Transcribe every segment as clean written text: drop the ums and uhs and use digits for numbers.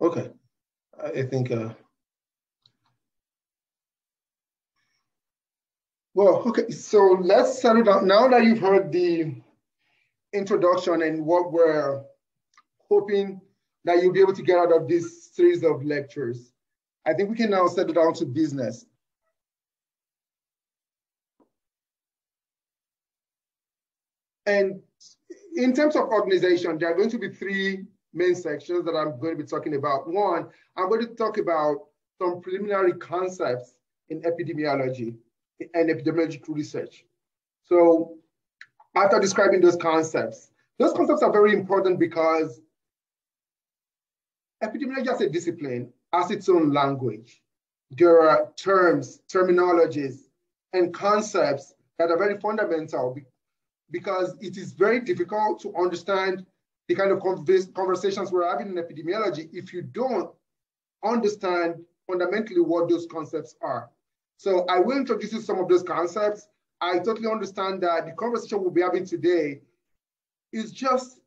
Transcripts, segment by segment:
Okay, I think, well, okay, so let's settle down. Now that you've heard the introduction and what we're hoping that you'll be able to get out of this series of lectures, I think we can now settle down to business. And in terms of organization, there are going to be three main sections that I'm going to be talking about. One, I'm going to talk about some preliminary concepts in epidemiology and epidemiological research. So after describing those concepts are very important because epidemiology as a discipline has its own language. There are terms, terminologies, and concepts that are very fundamental because it is very difficult to understand the kind of conversations we're having in epidemiology if you don't understand fundamentally what those concepts are. So I will introduce you some of those concepts. I totally understand that the conversation we'll be having today is just,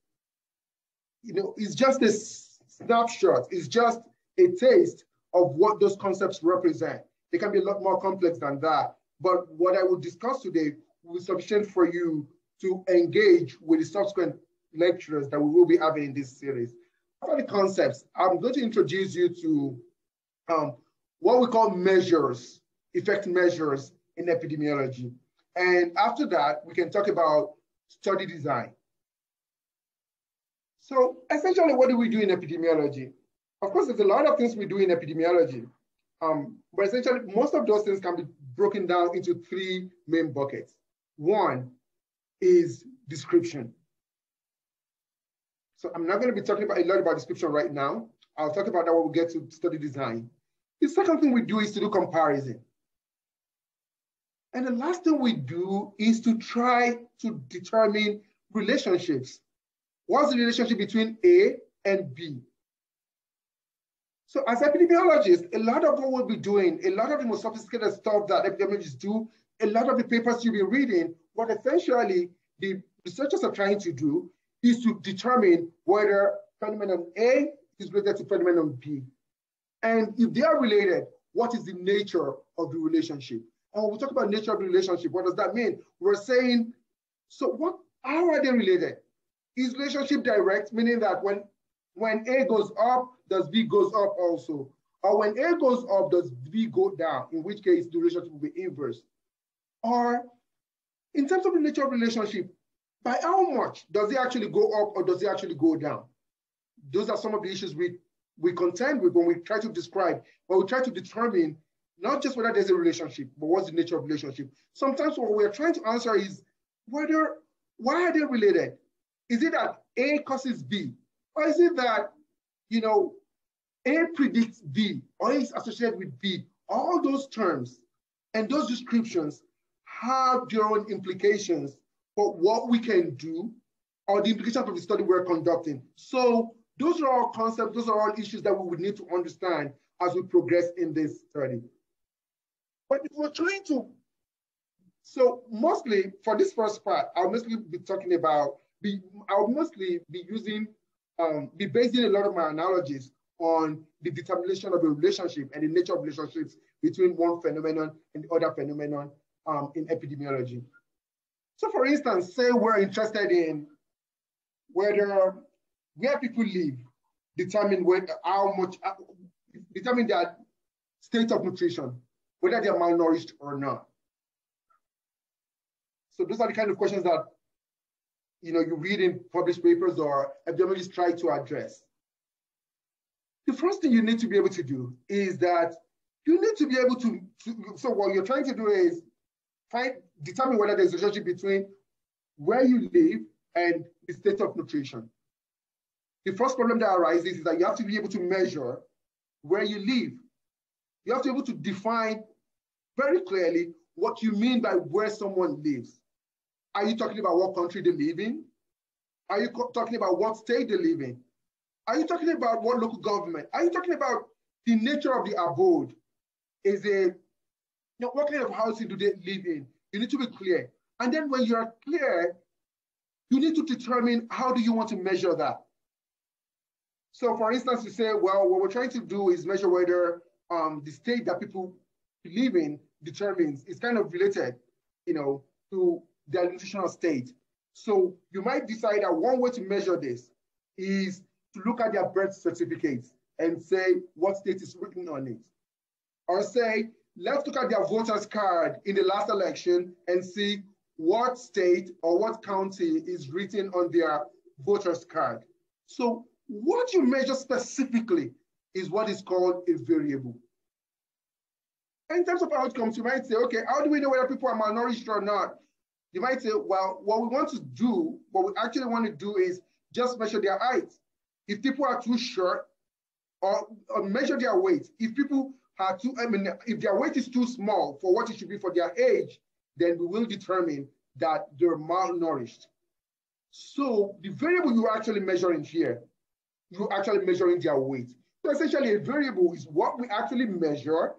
it's just a snapshot, it's just a taste of what those concepts represent. They can be a lot more complex than that. But what I will discuss today will be sufficient for you to engage with the subsequent lectures that we will be having in this series. For the concepts, I'm going to introduce you to what we call measures, effect measures in epidemiology. And after that, we can talk about study design. So essentially, what do we do in epidemiology? Of course, there's a lot of things we do in epidemiology, but essentially, most of those things can be broken down into three main buckets. One is description. So I'm not going to be talking about a lot about description right now. I'll talk about that when we get to study design. The second thing we do is to do comparison. And the last thing we do is to try to determine relationships. What's the relationship between A and B? So as epidemiologists, a lot of what we'll be doing, a lot of the most sophisticated stuff that epidemiologists do, a lot of the papers you'll be reading, what essentially the researchers are trying to do is to determine whether phenomenon A is related to phenomenon B. And if they are related, what is the nature of the relationship? And when we talk about nature of the relationship, what does that mean? We're saying, so how are they related? Is relationship direct, meaning that when A goes up, does B goes up also? Or when A goes up, does B go down? In which case, the relationship will be inverse. Or in terms of the nature of relationship, by how much does it actually go up or does it actually go down? Those are some of the issues we contend with when we try to describe, when we try to determine not just whether there's a relationship, but what's the nature of relationship. Sometimes what we're trying to answer is why are they related? Is it that A causes B? Or is it that, A predicts B or is associated with B? All those terms and those descriptions have their own implications for what we can do or the implications of the study we're conducting. So those are all concepts, those are all issues that we would need to understand as we progress in this study. But if we're trying to, so mostly for this first part, I'll mostly be talking about, I'll mostly be basing a lot of my analogies on the determination of a relationship and the nature of relationships between one phenomenon and the other phenomenon in epidemiology. So for instance, say we're interested in where people live, determine their state of nutrition, whether they're malnourished or not. So those are the kind of questions that you read in published papers or epidemiologists try to address. The first thing you need to be able to do is that you need to be able to so what you're trying to do is determine whether there's a relationship between where you live and the state of nutrition. The first problem that arises is that you have to be able to measure where you live. You have to be able to define very clearly what you mean by where someone lives. Are you talking about what country they live in? Are you talking about what state they live in? Are you talking about what local government? Are you talking about the nature of the abode? What kind of housing do they live in? You need to be clear. And then when you're clear, you need to determine how do you want to measure that? So for instance, you say, well, what we're trying to do is measure whether the state that people live in determines, is kind of related, to their nutritional state. So you might decide that one way to measure this is to look at their birth certificates and say what state is written on it. Or say, let's look at their voter's card in the last election and see what state or what county is written on their voter's card. So what you measure specifically is what is called a variable. In terms of outcomes, you might say, okay, how do we know whether people are malnourished or not? You might say, well, what we actually want to do is just measure their height. If people are too short, or measure their weight. If people are if their weight is too small for what it should be for their age, then we will determine that they're malnourished. So the variable you're actually measuring here, you're actually measuring their weight. So essentially a variable is what we actually measure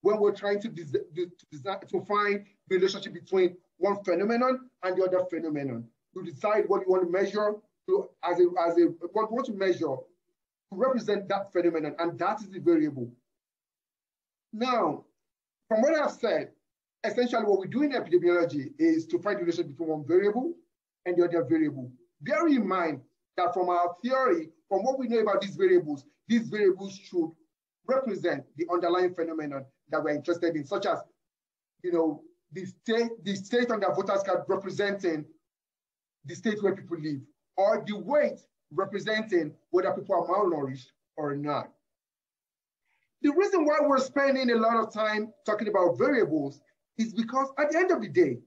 when we're trying to find the relationship between one phenomenon and the other phenomenon. To decide what you want to measure, what you want to measure to represent that phenomenon, and that is the variable. Now, from what I've said, essentially what we do in epidemiology is to find the relationship between one variable and the other variable. Bear in mind that from our theory, from what we know about these variables should represent the underlying phenomenon that we're interested in, such as, the state on their voter's card representing the state where people live, or the weight representing whether people are malnourished or not. The reason why we're spending a lot of time talking about variables is because at the end of the day,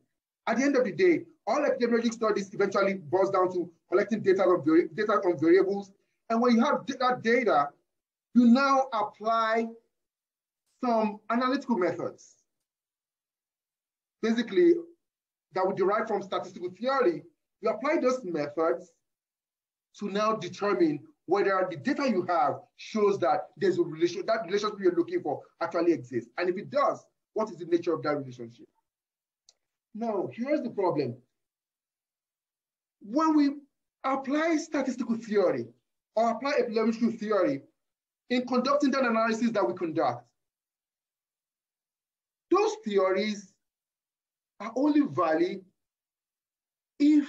all epidemiologic studies eventually boils down to collecting data on variables. And when you have that data, you now apply some analytical methods, basically, that would derive from statistical theory. You apply those methods to now determine whether the data you have shows that there's a relationship, that relationship you're looking for actually exists. And if it does, what is the nature of that relationship? Now, here's the problem. When we apply statistical theory or apply epidemiological theory in conducting that analysis that we conduct, those theories are only valid if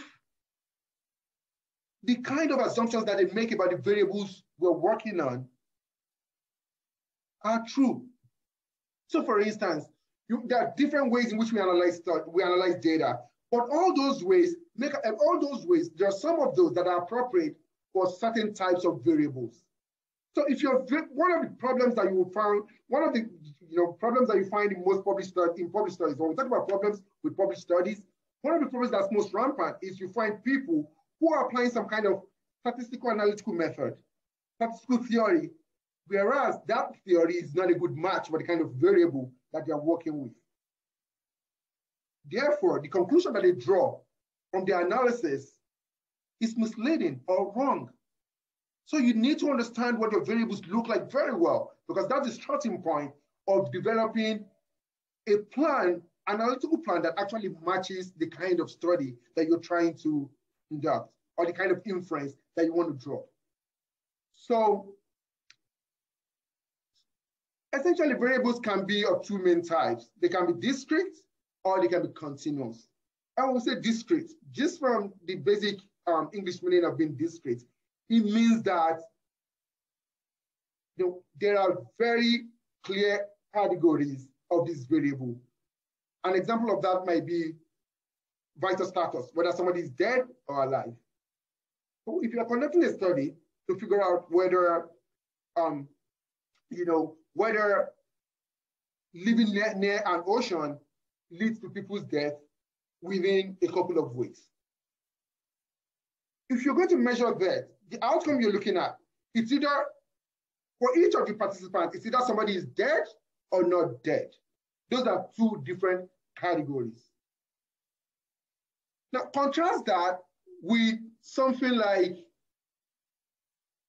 the kind of assumptions that they make about the variables we're working on are true. So for instance, there are different ways in which we analyze data, but all those ways, there are some of those that are appropriate for certain types of variables. So if you're, one of the problems that you will find, one of the problems that you find in most published studies, when we talk about problems with published studies, one of the problems that's most rampant is you find people who are applying some kind of statistical analytical method, statistical theory, whereas that theory is not a good match for the kind of variable that they're working with. Therefore, the conclusion that they draw from their analysis is misleading or wrong. So you need to understand what your variables look like very well, because that's the starting point of developing a plan, analytical plan that actually matches the kind of study that you're trying to conduct or the kind of inference that you want to draw. So essentially variables can be of two main types. They can be discrete or they can be continuous. I will say discrete, just from the basic English meaning of being discrete, it means that there are very clear categories of this variable. An example of that might be vital status, whether somebody is dead or alive. So if you're conducting a study to figure out whether, whether living near an ocean leads to people's death within a couple of weeks. If you're going to measure that, the outcome you're looking at, it's either, for each of the participants, it's either somebody is dead or not dead. Those are two different categories. Now, contrast that with something like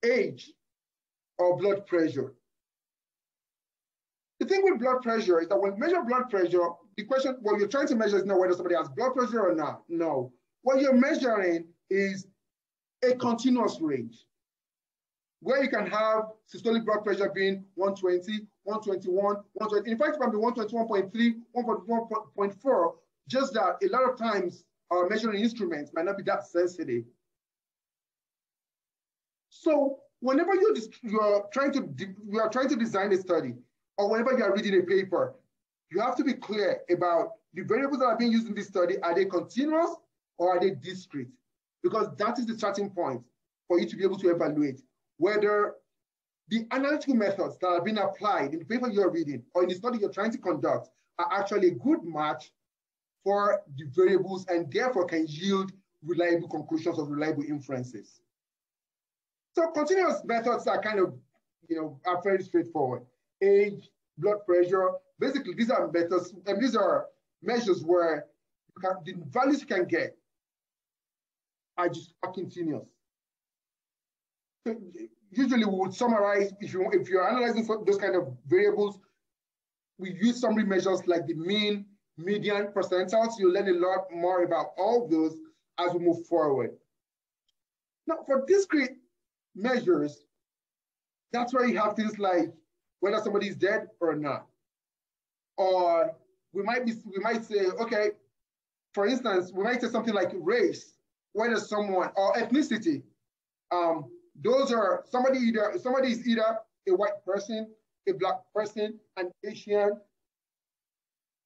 age or blood pressure. The thing with blood pressure is that when you measure blood pressure, the question, what you're trying to measure is not whether somebody has blood pressure or not. No. What you're measuring is a continuous range. where you can have systolic blood pressure being 120, 121, 120. In fact, it can be 121.3, 141.4, just that a lot of times our measuring instruments might not be that sensitive. So whenever you are trying to design a study, or whenever you are reading a paper, you have to be clear about the variables that are being used in this study. Are they continuous or are they discrete? Because that is the starting point for you to be able to evaluate whether the analytical methods that are being applied in the paper you're reading or in the study you're trying to conduct are actually a good match for the variables and therefore can yield reliable conclusions or reliable inferences. So continuous methods are kind of, are very straightforward. Age, blood pressure, basically these are methods, and these are measures where the values you can get are continuous. So usually we would summarize, if you're analyzing those kind of variables, we use summary measures like the mean, median, percentiles. You'll learn a lot more about all of those as we move forward. Now for discrete measures, that's where you have things like whether somebody is dead or not. Or we might say, okay, for instance, we might say something like race, whether someone, or ethnicity. Those are somebody is either a white person, a black person, an Asian.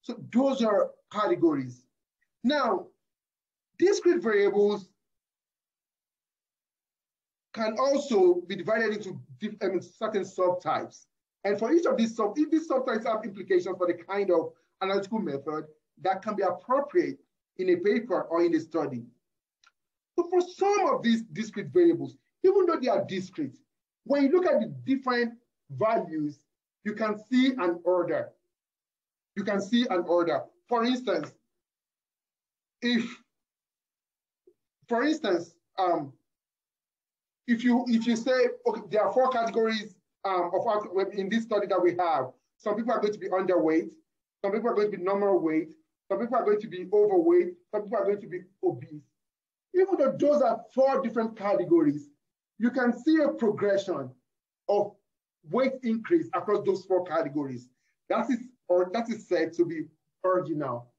So those are categories. Now, discrete variables can also be divided into certain subtypes. And for each of these subtypes have implications for the kind of analytical method that can be appropriate in a paper or in a study. So for some of these discrete variables, even though they are discrete, when you look at the different values, you can see an order. You can see an order. For instance, if you say, okay, there are 4 categories in this study that we have. Some people are going to be underweight, some people are going to be normal weight, some people are going to be overweight, some people are going to be obese. Even though those are 4 different categories, you can see a progression of weight increase across those 4 categories. That is said to be ordinal.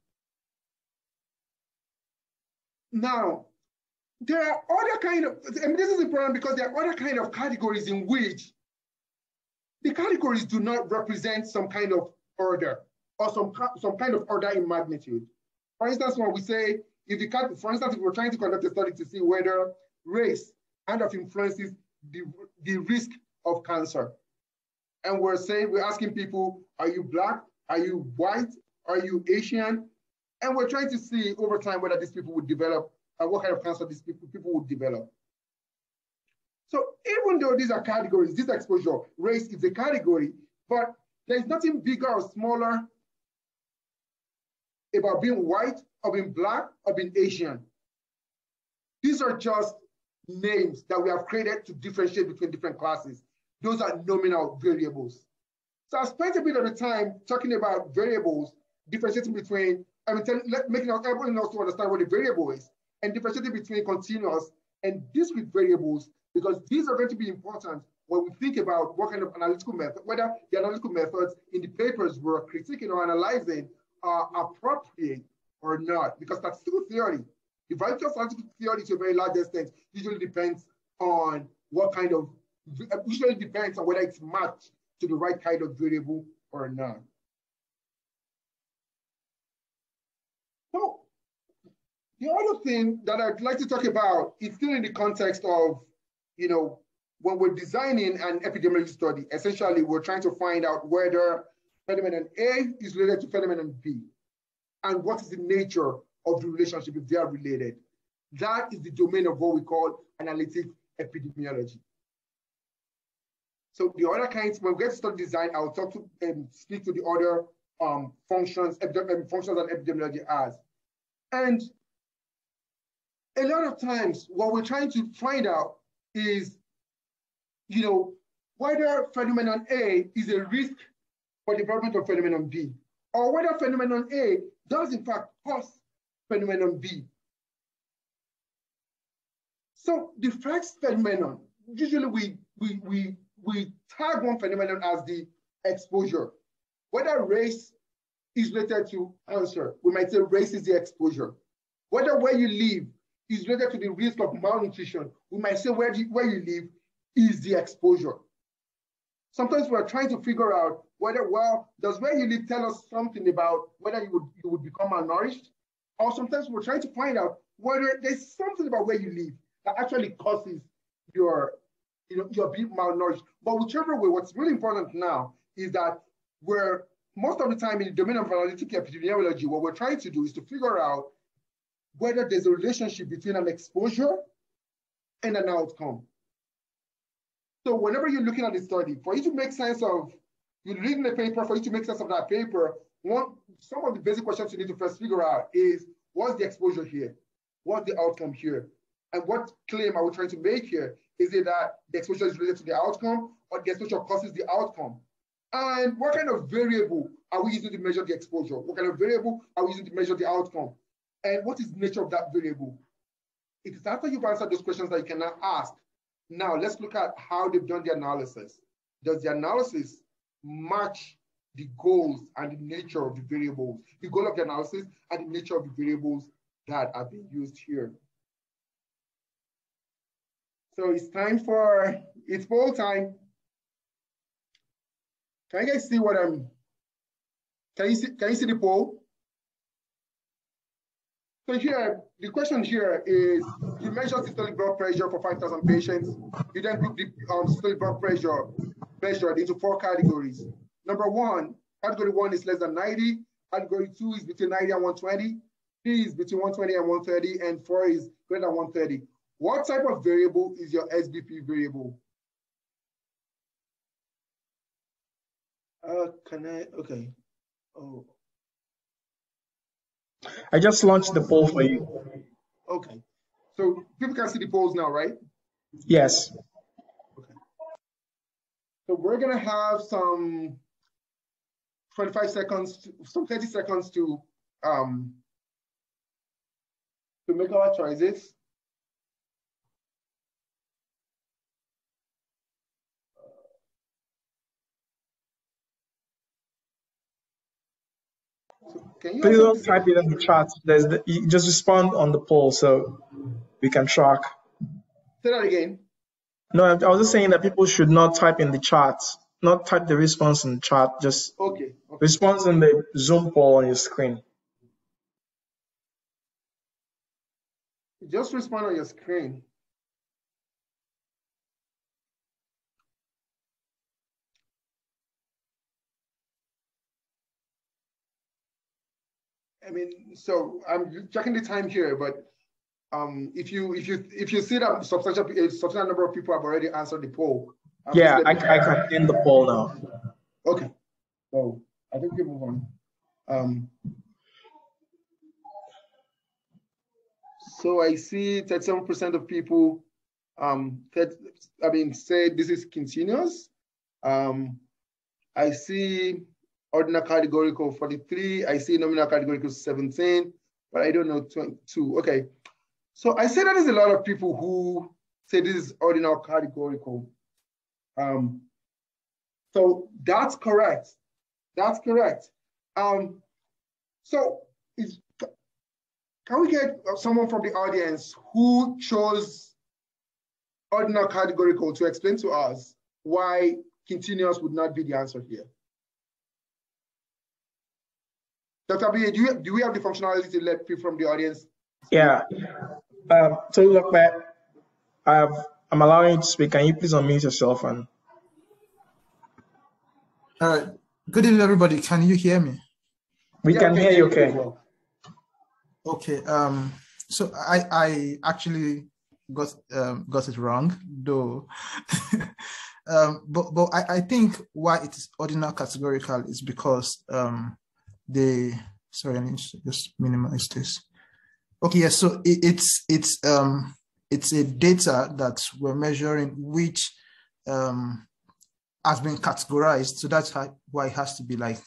Now, there are other kind of, and this is important because there are other kind of categories in which the categories do not represent some kind of order or some kind of order in magnitude. For instance, when we say, if we're trying to conduct a study to see whether race kind of influences the risk of cancer. And we're asking people, are you black? Are you white? Are you Asian? And we're trying to see over time whether these people would develop, what kind of cancer these people would develop. So even though these are categories, this exposure, race is a category, but there's nothing bigger or smaller about being white or being black or being Asian. These are just names that we have created to differentiate between different classes. Those are nominal variables. So I spent a bit of the time talking about variables, differentiating between, making everyone else to understand what the variable is, and differentiating between continuous and discrete variables, because these are going to be important when we think about what kind of analytical method, whether the analytical methods in the papers we're critiquing or analyzing are appropriate or not, because statistical theory, the validity of statistical theory to a very large extent usually depends on whether it's matched to the right kind of variable or not. So the other thing that I'd like to talk about is still in the context of, when we're designing an epidemiology study, essentially we're trying to find out whether phenomenon A is related to phenomenon B, and what is the nature of the relationship if they are related. That is the domain of what we call analytic epidemiology. So the other kinds, when we get to study design, I'll talk to and speak to the other functions that epidemiology has. And a lot of times, what we're trying to find out is, whether phenomenon A is a risk for development of phenomenon B, or whether phenomenon A does in fact cause phenomenon B. So the first phenomenon, usually we tag one phenomenon as the exposure. Whether race is related to answer, we might say race is the exposure. Whether where you live is related to the risk of malnutrition, we might say where you live is the exposure. Sometimes we're trying to figure out whether, well, does where you live tell us something about whether you would become malnourished? Or sometimes we're trying to find out whether there's something about where you live that actually causes your being malnourished. But whichever way, what's really important now is that we're most of the time in the domain of analytic epidemiology, what we're trying to do is to figure out whether there's a relationship between an exposure and an outcome. So whenever you're looking at a study, for you to make sense of, you're reading a paper, for you to make sense of that paper, some of the basic questions you need to first figure out is, what's the exposure here? What's the outcome here? And what claim are we trying to make here? Is it that the exposure is related to the outcome, or the exposure causes the outcome? And what kind of variable are we using to measure the exposure? What kind of variable are we using to measure the outcome? And what is the nature of that variable? It is after you've answered those questions that you can now ask, now let's look at how they've done the analysis. Does the analysis match the goals and the nature of the variables, the goal of the analysis and the nature of the variables that are being used here? So it's poll time. Can you guys see what can you see the poll? So here, the question here is, you measure systolic blood pressure for 5,000 patients. You then group the systolic blood pressure measured into 4 categories. Number 1, category 1 is less than 90. Category 2 is between 90 and 120. 3 is between 120 and 130, and 4 is greater than 130. What type of variable is your SBP variable? Okay. Oh. I just launched the poll for you. Okay. So people can see the polls now, right? Yes. Okay. So we're going to have some 25 seconds, some 30 seconds to make our choices. Please don't type it in the chat. You just respond on the poll so we can track. Say that again. No, I was just saying that people should not type in the chat, not type the response in the chat, just response in the Zoom poll on your screen. Just respond on your screen. I mean, so I'm checking the time here, but if you see that a substantial number of people have already answered the poll. Yeah, I can end the poll now. Okay, so I think we move on. So I see 37% of people say this is continuous. I see ordinal categorical 43. I see nominal categorical 17, but I don't know 22. Okay. So I say that there's a lot of people who say this is ordinal categorical. So that's correct. That's correct. So can we get someone from the audience who chose ordinal categorical to explain to us why continuous would not be the answer here? Dr. B, do we have the functionality to let people from the audience? Yeah. So look back. I'm allowing you to speak. Can you please unmute yourself? And good evening, everybody. Can you hear me? We can hear you. Okay. Okay. So I actually got it wrong, though. but I think why it is ordinal categorical is because sorry, I need to just minimize this. Okay, yes. So it's a data that we're measuring which has been categorized. So that's why it has to be like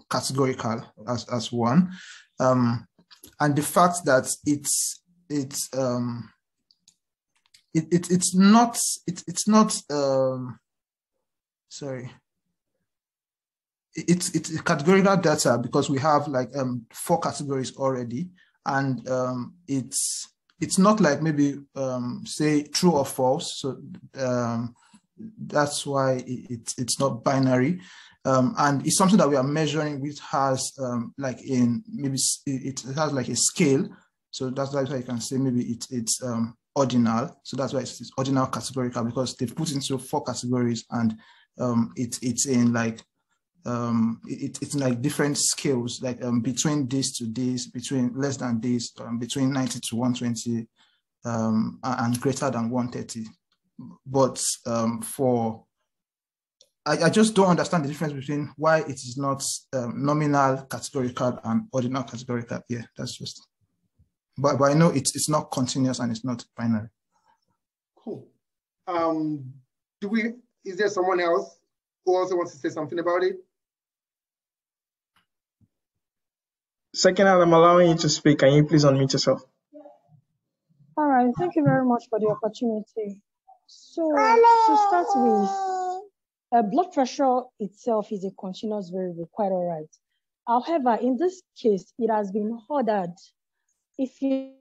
categorical as one. And the fact that it's it's not sorry. It's categorical data because we have like 4 categories already, and it's not like maybe say true or false. So that's why it's not binary, and it's something that we are measuring, which has like in maybe it has like a scale. So that's why you can say maybe it's ordinal. So that's why it's ordinal categorical, because they've put into 4 categories, and it's in like it's like different scales, like between this to this, between less than this, between 90 to 120, and greater than 130. But I just don't understand the difference between why it is not nominal categorical and ordinal categorical. Yeah, that's just. But I know it's not continuous and it's not binary. Cool. Is there someone else who also wants to say something about it? Second, I'm allowing you to speak. Can you please unmute yourself? All right, thank you very much for the opportunity. So to start with, blood pressure itself is a continuous variable, quite all right. However, in this case, it has been ordered. If you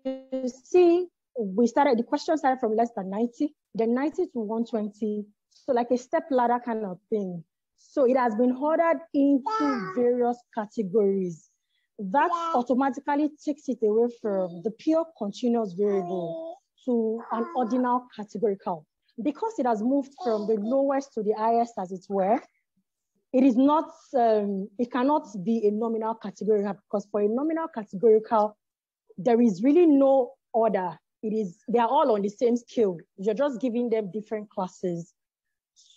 see, the question started from less than 90, then 90 to 120, so like a step ladder kind of thing. So it has been ordered into various categories. That automatically takes it away from the pure continuous variable to an ordinal categorical. Because it has moved from the lowest to the highest, as it were, it is not, it cannot be a nominal categorical, because for a nominal categorical, there is really no order. They are all on the same scale. You're just giving them different classes.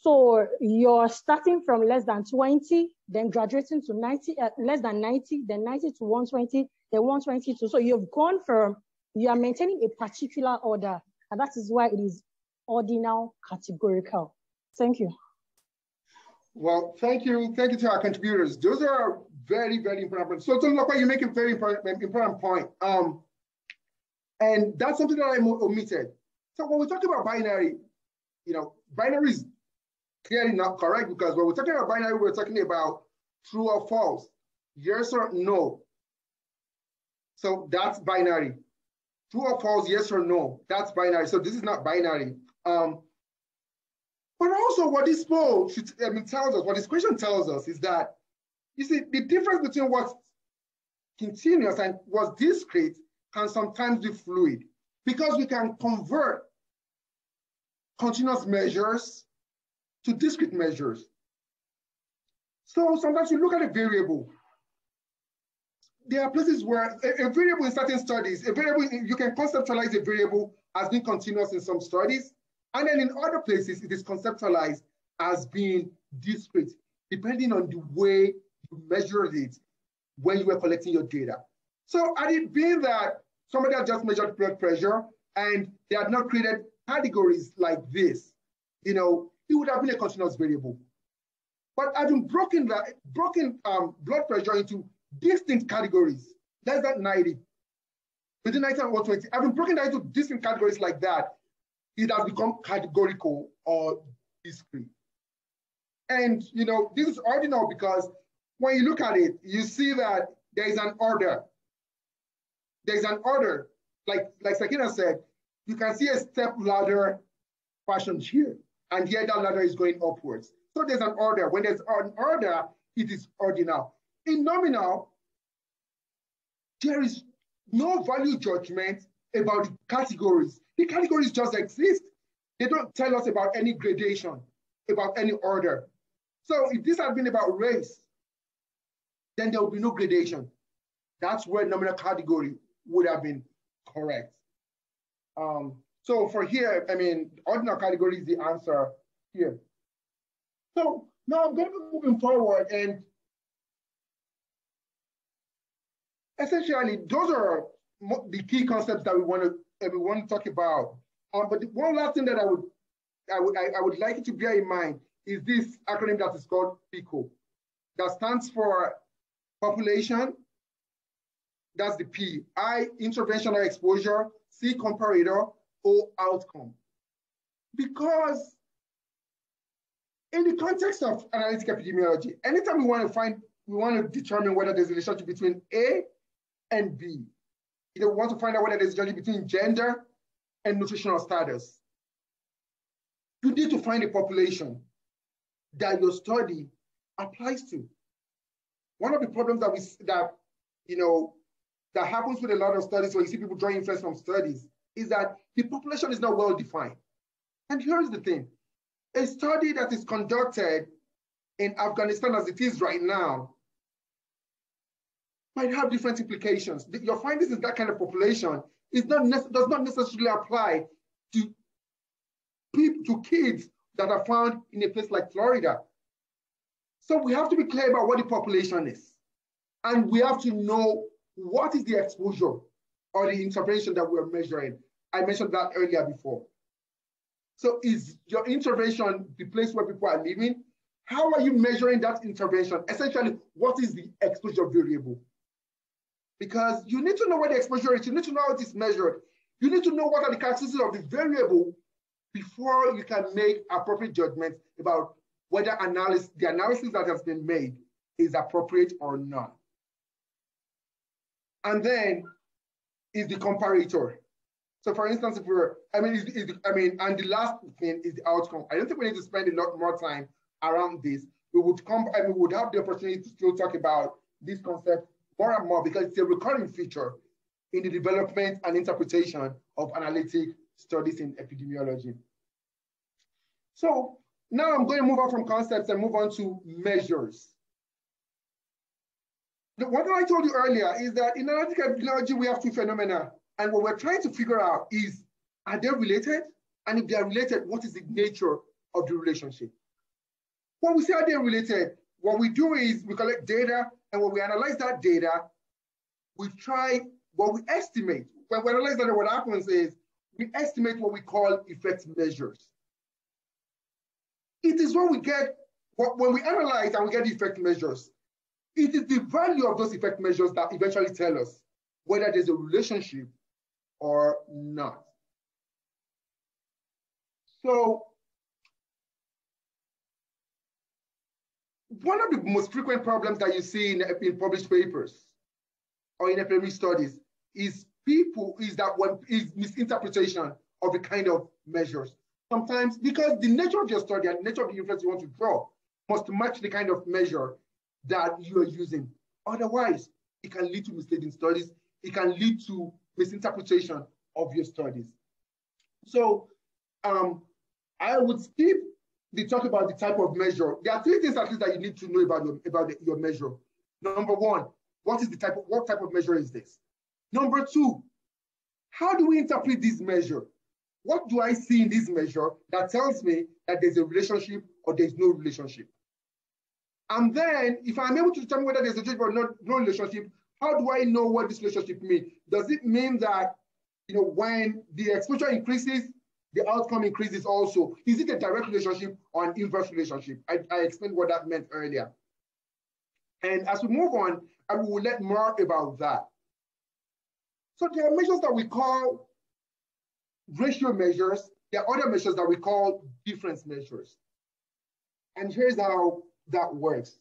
So you're starting from less than 20, then graduating to 90, less than 90, then 90 to 120, then 122. So you've gone from, you are maintaining a particular order, and that is why it is ordinal categorical. Thank you. Well, thank you. Thank you to our contributors. Those are very, very important. So Tolulope, you make a very important point. And that's something that I omitted. So when we talk about binary, binary is clearly not correct, because when we're talking about binary, we're talking about true or false, yes or no. So that's binary. True or false, yes or no, that's binary. So this is not binary. But also what this poll tells us, what this question tells us is that, you see, the difference between what's continuous and what's discrete can sometimes be fluid, because we can convert continuous measures to discrete measures. So sometimes you look at a variable. There are places where a variable in certain studies, you can conceptualize a variable as being continuous in some studies, and then in other places it is conceptualized as being discrete, depending on the way you measured it when you were collecting your data. So had it been that somebody had just measured blood pressure and they had not created categories like this, it would have been a continuous variable. But having broken blood pressure into distinct categories, less than 90, between 90 and 120, having broken that into distinct categories like that, it has become categorical or discrete. And this is ordinal because when you look at it, you see that there is an order. There's an order, like Sakina said, you can see a step ladder fashioned here, and here that ladder is going upwards. So there's an order. When there's an order, it is ordinal. In nominal, there is no value judgment about the categories. The categories just exist. They don't tell us about any gradation, about any order. So if this had been about race, then there would be no gradation. That's where nominal category would have been correct. So for here, ordinal category is the answer here. So now I'm going to be moving forward, and essentially those are the key concepts that we want to talk about. But one last thing that I would like you to bear in mind is this acronym that is called PICO. That stands for population. That's the P. I, intervention or exposure. C, comparator. O, outcome. Because in the context of analytic epidemiology, anytime we want to determine whether there's a relationship between A and B, we want to find out whether there's a relationship between gender and nutritional status, you need to find a population that your study applies to. One of the problems that happens with a lot of studies where you see people drawing inference from studies is that the population is not well defined. And here's the thing. A study that is conducted in Afghanistan as it is right now might have different implications. Your findings in that kind of population does not necessarily apply to kids that are found in a place like Florida. So we have to be clear about what the population is. And we have to know what is the exposure or the intervention that we're measuring. I mentioned that earlier before. So is your intervention the place where people are living? How are you measuring that intervention? Essentially, what is the exposure variable? Because you need to know what the exposure is. You need to know how it is measured. You need to know what are the characteristics of the variable before you can make appropriate judgments about whether the analysis that has been made is appropriate or not. And then is the comparator. So for instance, and the last thing is the outcome. I don't think we need to spend a lot more time around this. We would have the opportunity to still talk about this concept more and more because it's a recurring feature in the development and interpretation of analytic studies in epidemiology. So now I'm going to move on from concepts and move on to measures. What I told you earlier is that in analytic epidemiology, we have two phenomena. And what we're trying to figure out is, are they related? And if they're related, what is the nature of the relationship? When we say are they related, what we do is we collect data, and when we analyze that data, we estimate. When we analyze that, what happens is we estimate what we call effect measures. It is when we analyze and we get the effect measures, it is the value of those effect measures that eventually tell us whether there's a relationship or not. So one of the most frequent problems that you see in published papers or in epidemic studies is misinterpretation of the kind of measures. Sometimes because the nature of your study and the nature of the inference you want to draw must match the kind of measure that you are using. Otherwise, it can lead to misleading studies. It can lead to misinterpretation of your studies. So I would skip the talk about the type of measure. There are three things at least that you need to know about your measure. Number one, what type of measure is this? Number two, how do we interpret this measure? What do I see in this measure that tells me that there's a relationship or there's no relationship? And then if I'm able to determine whether there's a relationship or no relationship, how do I know what this relationship means? Does it mean that when the exposure increases, the outcome increases also? Is it a direct relationship or an inverse relationship? I explained what that meant earlier. And as we move on, I will learn more about that. So there are measures that we call ratio measures. There are other measures that we call difference measures. And here's how that works.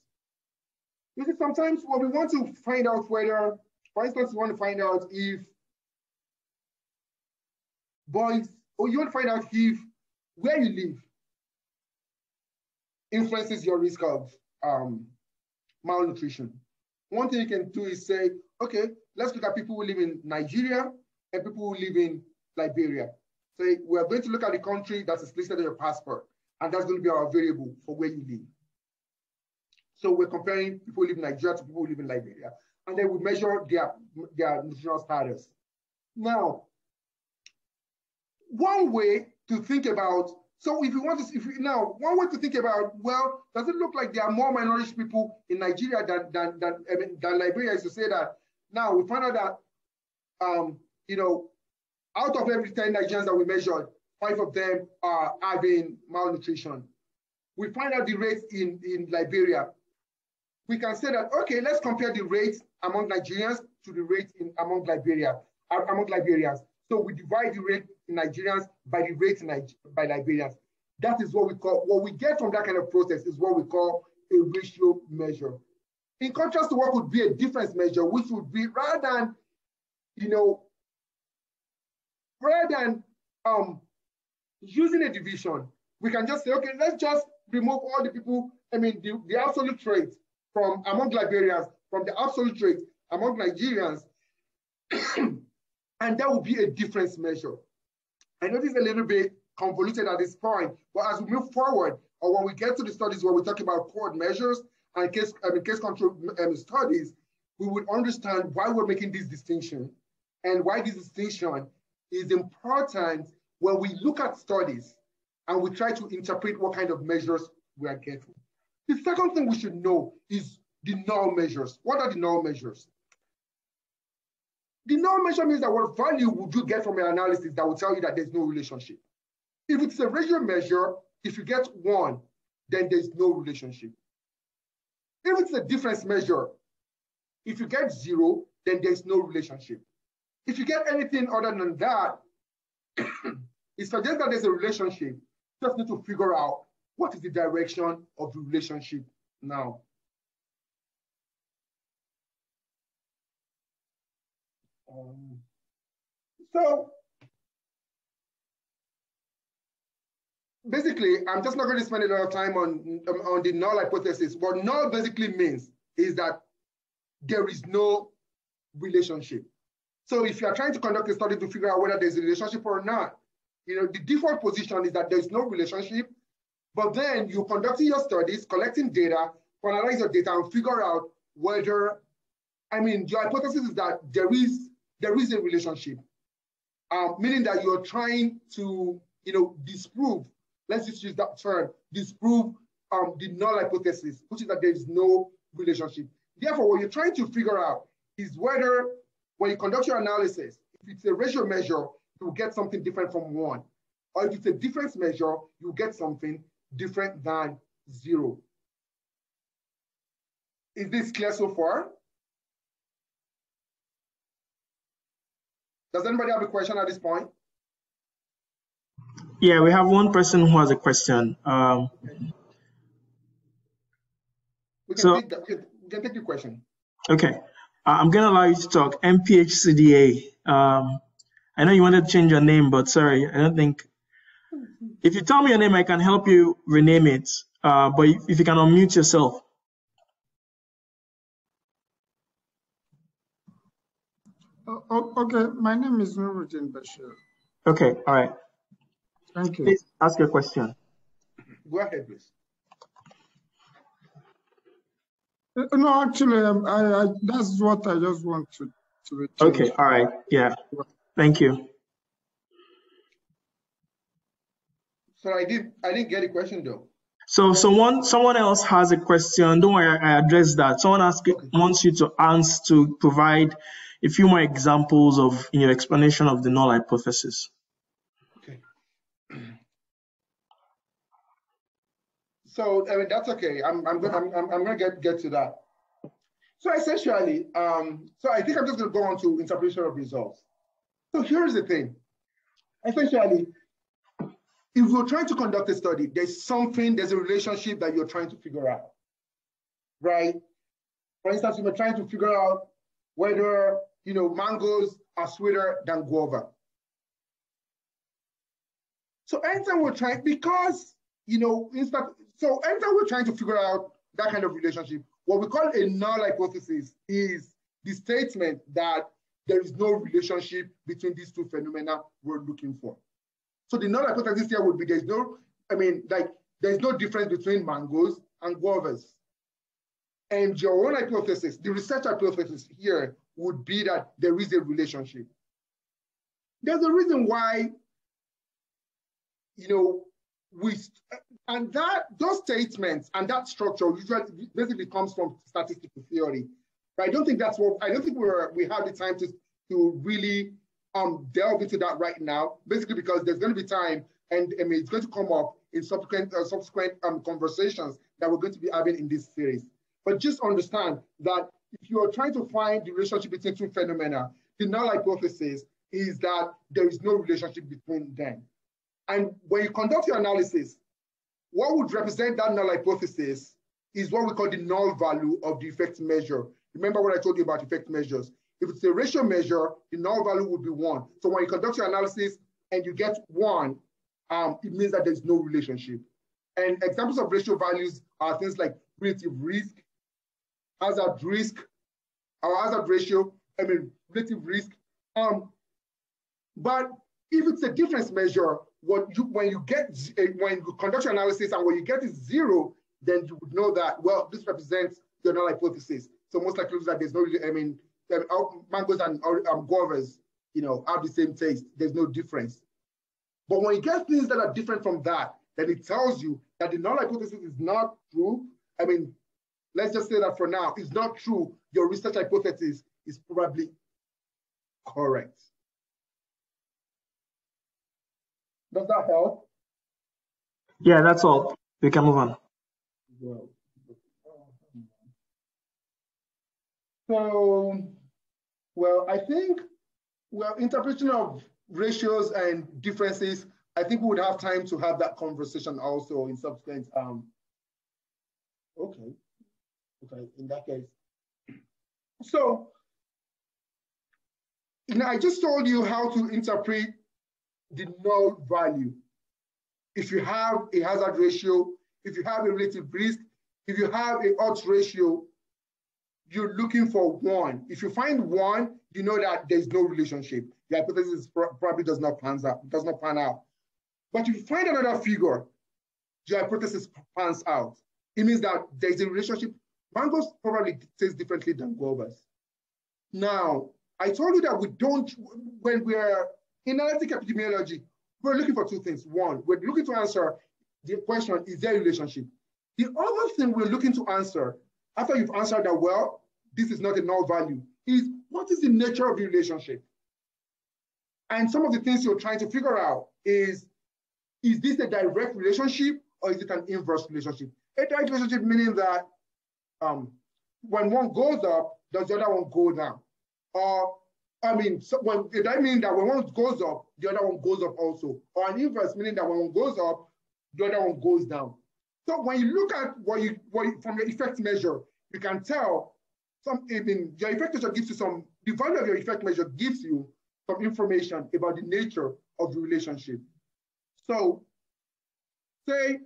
Because sometimes when we want to find out whether, for instance, you want to find out if you want to find out if where you live influences your risk of malnutrition. One thing you can do is say, okay, let's look at people who live in Nigeria and people who live in Liberia. So we're going to look at the country that is listed on your passport, and that's going to be our variable for where you live. So we're comparing people who live in Nigeria to people who live in Liberia, and then we measure their nutritional status. Now, one way to think about, so if you want to, one way to think about, well, does it look like there are more minority people in Nigeria than Liberia, is to say that now we find out that, out of every 10 Nigerians that we measured, 5 of them are having malnutrition. We find out the rates in Liberia. We can say that, okay, let's compare the rates among Nigerians to the rates among Liberians. So we divide the rate in Nigerians by the rate by Liberians. That is what we get from that kind of process is what we call a ratio measure. In contrast to what could be a difference measure, which would be rather than using a division, we can just say, okay, let's just remove all the people, the absolute rate from among Liberians, from the absolute rate among Nigerians, and that would be a difference measure. I know this is a little bit convoluted at this point, but as we move forward, or when we get to the studies where we talk about cohort measures and case control studies, we would understand why we're making this distinction and why this distinction is important when we look at studies and we try to interpret what kind of measures we are getting. The second thing we should know is the null measures. What are the null measures? The null measure means that what value would you get from an analysis that will tell you that there's no relationship. If it's a ratio measure, if you get 1, then there's no relationship. If it's a difference measure, if you get 0, then there's no relationship. If you get anything other than that, it suggests that there's a relationship. You just need to figure out what is the direction of the relationship now. So basically, I'm just not going to spend a lot of time on the null hypothesis. What null basically means is that there is no relationship. So if you are trying to conduct a study to figure out whether there's a relationship or not, the default position is that there's no relationship, but then you're conducting your studies, collecting data, analyze your data, and figure out whether, your hypothesis is that there is a relationship, meaning that you're trying to, disprove, let's just use that term, disprove the null hypothesis, which is that there is no relationship. Therefore, what you're trying to figure out is whether, when you conduct your analysis, if it's a ratio measure, you'll get something different from 1. Or if it's a difference measure, you'll get something different than 0. Is this clear so far? Does anybody have a question at this point? Yeah, we have one person who has a question. We can take the question. Okay. I'm going to allow you to talk. MPHCDA. I know you wanted to change your name, but sorry, I don't think. If you tell me your name, I can help you rename it. But if you can unmute yourself. Okay, my name is Nuruddin Bashir. Okay, all right. Thank you. Please ask your question. Go ahead, please. No, actually, that's what I just want to return. Okay, all right, yeah. Thank you. So I didn't get a question though. So someone else has a question. Don't worry, I addressed that. Someone wants you to provide a few more examples of your explanation of the null hypothesis. Okay. So that's okay. I'm gonna get to that. So essentially, so I think I'm just gonna go on to interpretation of results. So here's the thing. Essentially, if you're trying to conduct a study, there's a relationship that you're trying to figure out, right? For instance, you're trying to figure out whether mangoes are sweeter than guava. So anytime we're trying, because anytime we're trying to figure out that kind of relationship, what we call a null hypothesis is the statement that there is no relationship between these two phenomena we're looking for. So the null hypothesis here would be there's no difference between mangoes and guavas. And your own hypothesis, the research hypothesis here would be that there is a relationship. There's a reason why, those statements and that structure usually basically comes from statistical theory. But I don't think we have the time to really delve into that right now, basically because there's going to be time and it's going to come up in subsequent conversations that we're going to be having in this series. But just understand that if you are trying to find the relationship between two phenomena, the null hypothesis is that there is no relationship between them. And when you conduct your analysis, what would represent that null hypothesis is what we call the null value of the effect measure. Remember what I told you about effect measures. If it's a ratio measure, the null value would be 1. So when you conduct your analysis and you get 1, it means that there's no relationship. And examples of ratio values are things like relative risk, hazard risk, or hazard ratio, relative risk. But if it's a difference measure, when you conduct your analysis and what you get is 0, then you would know that, well, this represents your null hypothesis. So most likely that there's no, mangoes and guavas, have the same taste. There's no difference. But when you get things that are different from that, then it tells you that the null hypothesis is not true. Let's just say that for now, it's not true. Your research hypothesis is probably correct. Does that help? Yeah, that's all. We can move on. I think, interpretation of ratios and differences, I think we would have time to have that conversation also in subsequent. Okay, in that case. So, I just told you how to interpret the null value. If you have a hazard ratio, if you have a relative risk, if you have an odds ratio, you're looking for 1. If you find 1, you know that there's no relationship. The hypothesis probably does not pan out. But if you find another figure, your hypothesis pans out. It means that there's a relationship. Mangoes probably taste differently than guavas. Now, I told you that when we're in analytic epidemiology, we're looking for 2 things. 1, we're looking to answer the question, is there a relationship? The other thing we're looking to answer, after you've answered that, well, this is not a null value, is what is the nature of the relationship? And some of the things you're trying to figure out is this a direct relationship or is it an inverse relationship? A direct relationship meaning that when one goes up, does the other one go down? Or, that means that when one goes up, the other one goes up also. Or an inverse meaning that when one goes up, the other one goes down. So when you look at what you from your effect measure, you can tell your effect measure gives you the value of your effect measure gives you some information about the nature of the relationship. So say,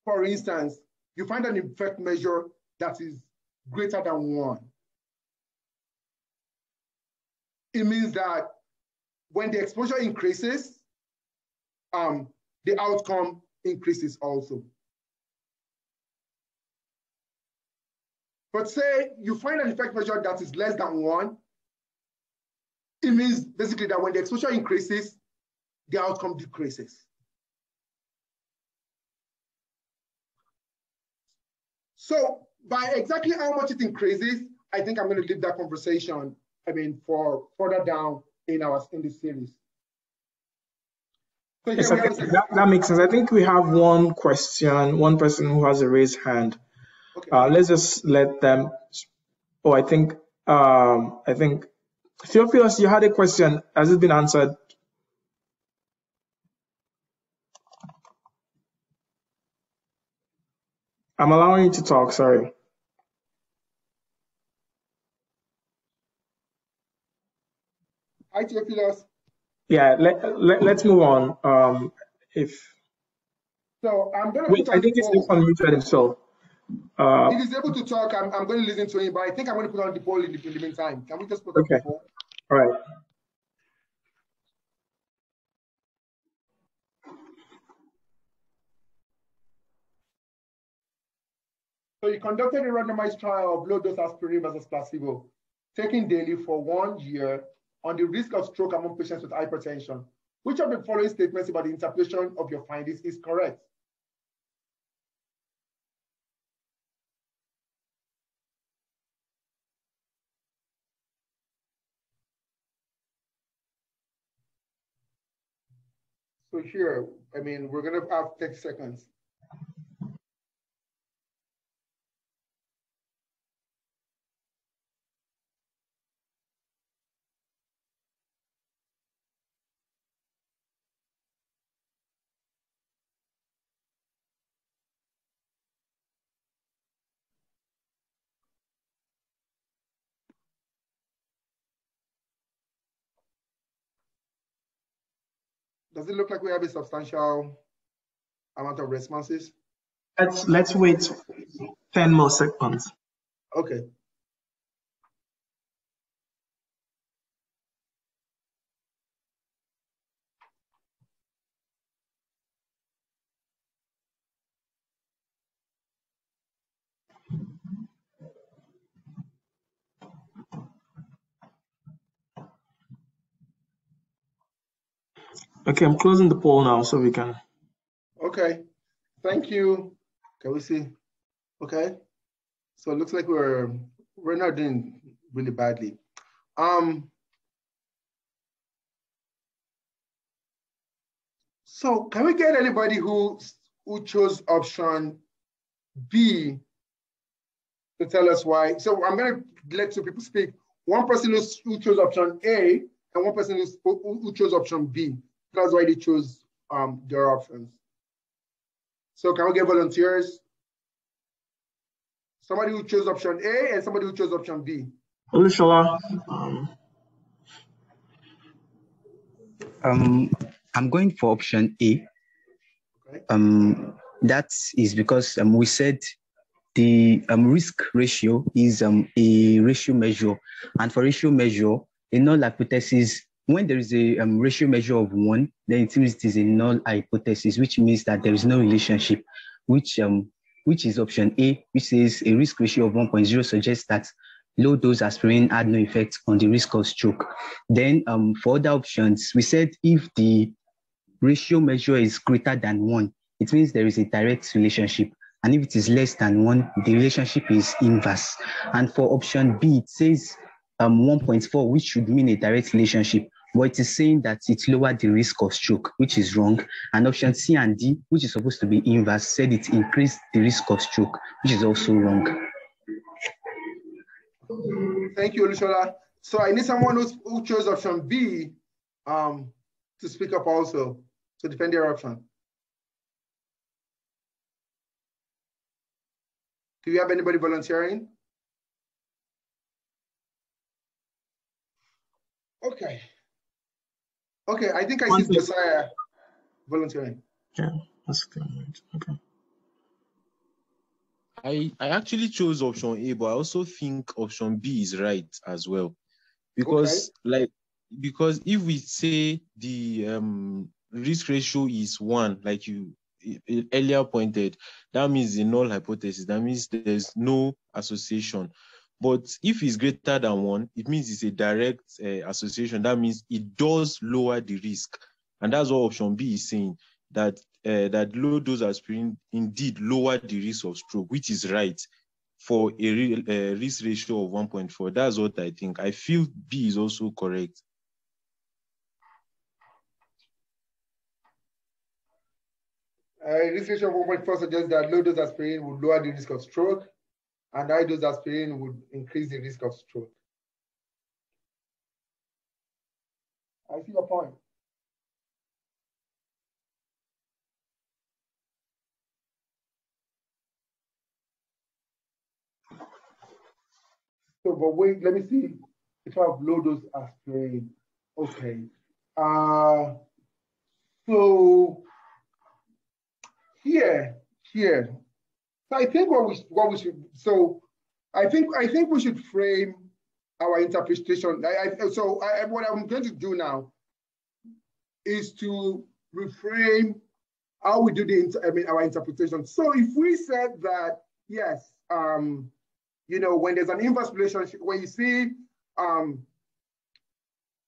for instance, you find an effect measure that is greater than 1. It means that when the exposure increases, the outcome increases also. But say you find an effect measure that is less than 1, it means basically that when the exposure increases, the outcome decreases. So by exactly how much it increases, I think I'm going to leave that conversation, for further down in this series. So yes, that makes sense. I think we have one question, one person who has a raised hand. Okay. Let's just let them. Oh, I think Theophilus, you had a question. Has it been answered? I'm allowing you to talk. Sorry. Hi, Theophilus. Yeah, let's move on. So I'm going to. Wait, I think he's unmuted himself. If he's able to talk, I'm going to listen to him, but I think I'm going to put on the poll in the meantime. Can we just put on the poll? All right. So you conducted a randomized trial of low-dose aspirin versus placebo, taken daily for 1 year on the risk of stroke among patients with hypertension. Which of the following statements about the interpretation of your findings is correct? So here, we're going to have 30 seconds. Does it look like we have a substantial amount of responses? Let's wait 10 more seconds. Okay. Okay, I'm closing the poll now so we can. Okay, thank you. Can we see? Okay, so it looks like we're not doing really badly. So can we get anybody who chose option B to tell us why? So I'm going to let two people speak. One person who chose option A and one person who chose option B. That's why they chose their options. So can we get volunteers? Somebody who chose option A and somebody who chose option B. Olushola. I'm going for option A. Okay. That is because we said the risk ratio is a ratio measure, and for ratio measure, a null hypothesis, when there is a ratio measure of 1, then it means it is a null hypothesis, which means that there is no relationship, which is option A, which says a risk ratio of 1.0 suggests that low dose aspirin had no effect on the risk of stroke. Then for other options, we said if the ratio measure is greater than 1, it means there is a direct relationship. And if it is less than 1, the relationship is inverse. And for option B, it says 1.4, which should mean a direct relationship, but it is saying that it lowered the risk of stroke, which is wrong. And option C and D, which is supposed to be inverse, said it increased the risk of stroke, which is also wrong. Thank you, Olushola. So I need someone who chose option B to speak up also, to defend their option. Do you have anybody volunteering? Okay. Okay, I think I see Josiah volunteering. Yeah, that's good. Okay. I actually chose option A, but I also think option B is right as well. Because because if we say the risk ratio is 1, like you earlier pointed, that means the null hypothesis. That means there's no association. But if it's greater than 1, it means it's a direct association. That means it does lower the risk. And that's what option B is saying, that that low dose aspirin indeed lower the risk of stroke, which is right for a risk ratio of 1.4. That's what I think. I feel B is also correct. Risk ratio of 1.4 suggests that low dose aspirin would lower the risk of stroke, and high dose aspirin would increase the risk of stroke. I see your point. So, but wait, let me see if I have low dose aspirin. Okay. So here. So I think what we should. So I think we should frame our interpretation. What I'm going to do now is to reframe how we do our interpretation. So if we said that yes, when there's an inverse relationship, when you see a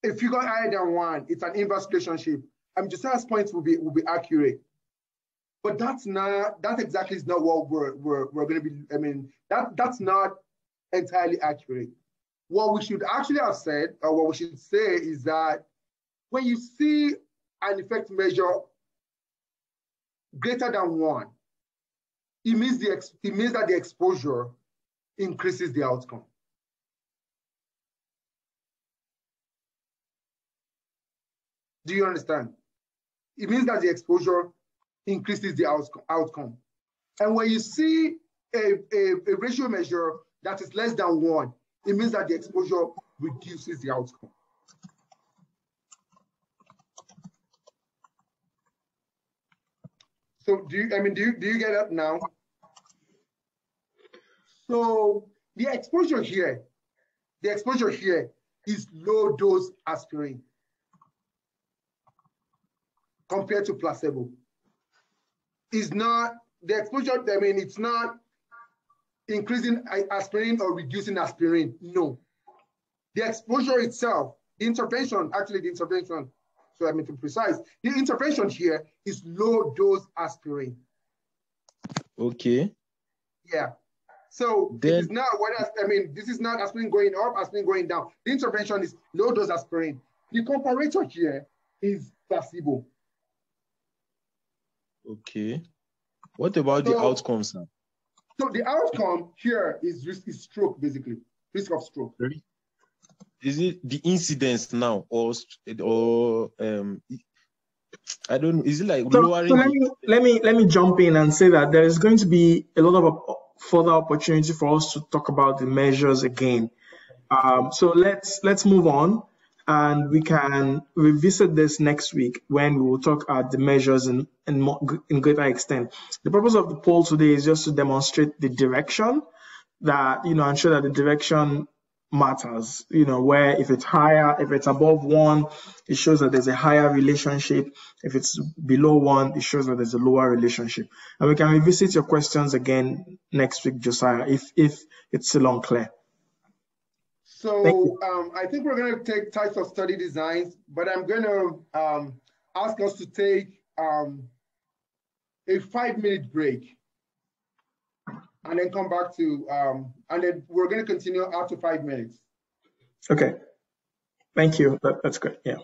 figure higher than 1, it's an inverse relationship. Josiah's points will be accurate, but that exactly is not what we're going to be. That's not entirely accurate. What we should actually have said, or what we should say, is that when you see an effect measure greater than 1, it means that the exposure increases the outcome. Do you understand? It means that the exposure increases the outcome. And when you see a ratio measure that is less than 1, it means that the exposure reduces the outcome. So do you get that now? So the exposure here is low dose aspirin compared to placebo. Is not the exposure, it's not increasing aspirin or reducing aspirin. No. The exposure itself, the intervention, so to be precise, the intervention here is low dose aspirin. Okay. Yeah. So then, it is not this is not aspirin going up, aspirin going down. The intervention is low dose aspirin. The comparator here is placebo. Okay. What about the outcomes now? So the outcome here is stroke, basically, risk of stroke. Is it the incidence now, or I don't know? Is it like lowering? So let me jump in and say that there is going to be a lot of further opportunity for us to talk about the measures again. So let's move on, and we can revisit this next week when we will talk about the measures in greater extent. The purpose of the poll today is just to demonstrate the direction that, and show that the direction matters, where if it's higher, if it's above 1, it shows that there's a higher relationship. If it's below 1, it shows that there's a lower relationship. And we can revisit your questions again next week, Josiah, if it's still unclear. So I think we're going to take types of study designs, but I'm going to ask us to take a 5-minute break and then come back to, and then we're going to continue after 5 minutes. Okay. Thank you. That's good. Yeah.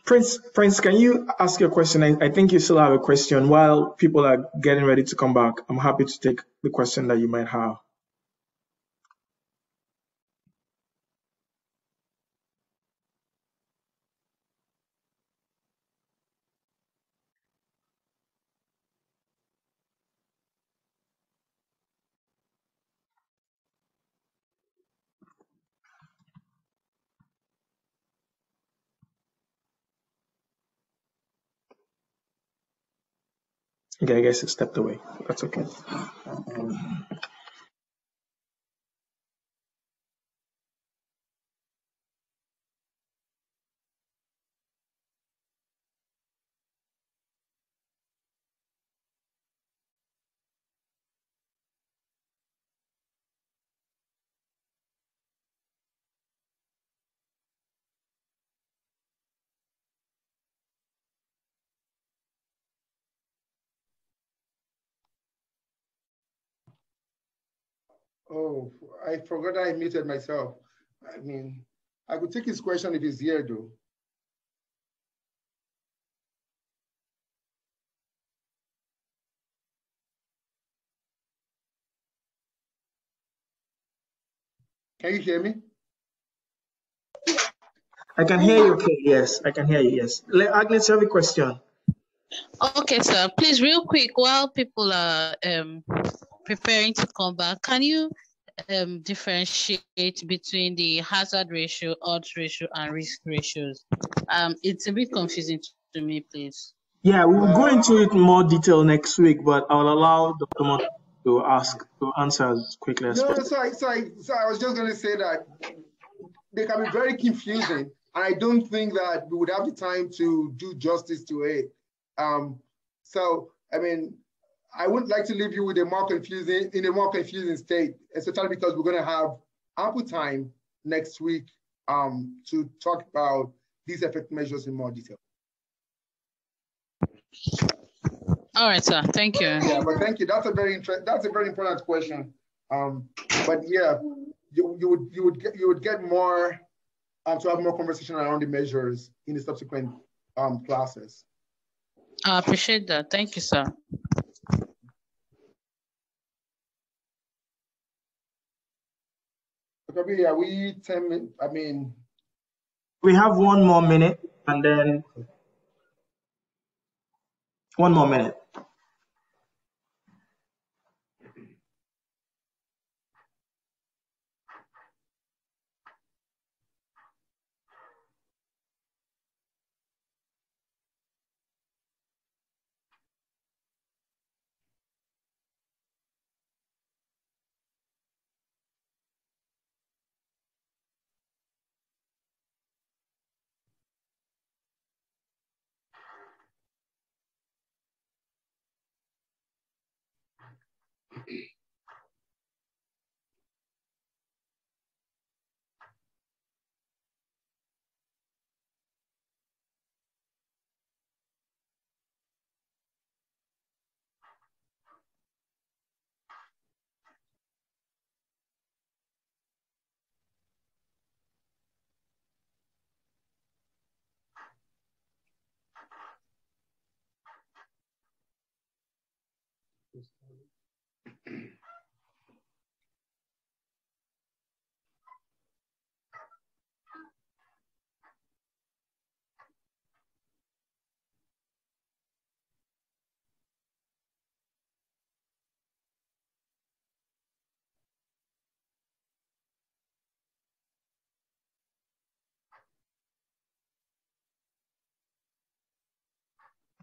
Prince, can you ask your question? I think you still have a question. While people are getting ready to come back, I'm happy to take the question that you might have. Okay, I guess it stepped away. That's okay. Oh, I forgot I muted myself. I could take his question if he's here, though. Can you hear me? I can hear you. Okay, yes, I can hear you. Yes. Agnes, you have a question. Okay, sir. Please, real quick, while people are preparing to come back, can you differentiate between the hazard ratio, odds ratio, and risk ratios? It's a bit confusing to me, please. Yeah, we'll go into it in more detail next week, but I'll allow Dr. Mott to answer as quickly as possible. So I was just going to say that they can be very confusing I don't think that we would have the time to do justice to it. So, I mean, I wouldn't like to leave you with a more confusing state, especially because we're going to have ample time next week to talk about these effect measures in more detail. All right, sir. Thank you. Yeah, but thank you. That's a very important question. But yeah, you would get more to have more conversation around the measures in the subsequent classes. I appreciate that. Thank you, sir. Okay, are we 10 minutes? I mean, we have 1 more minute and then 1 more minute.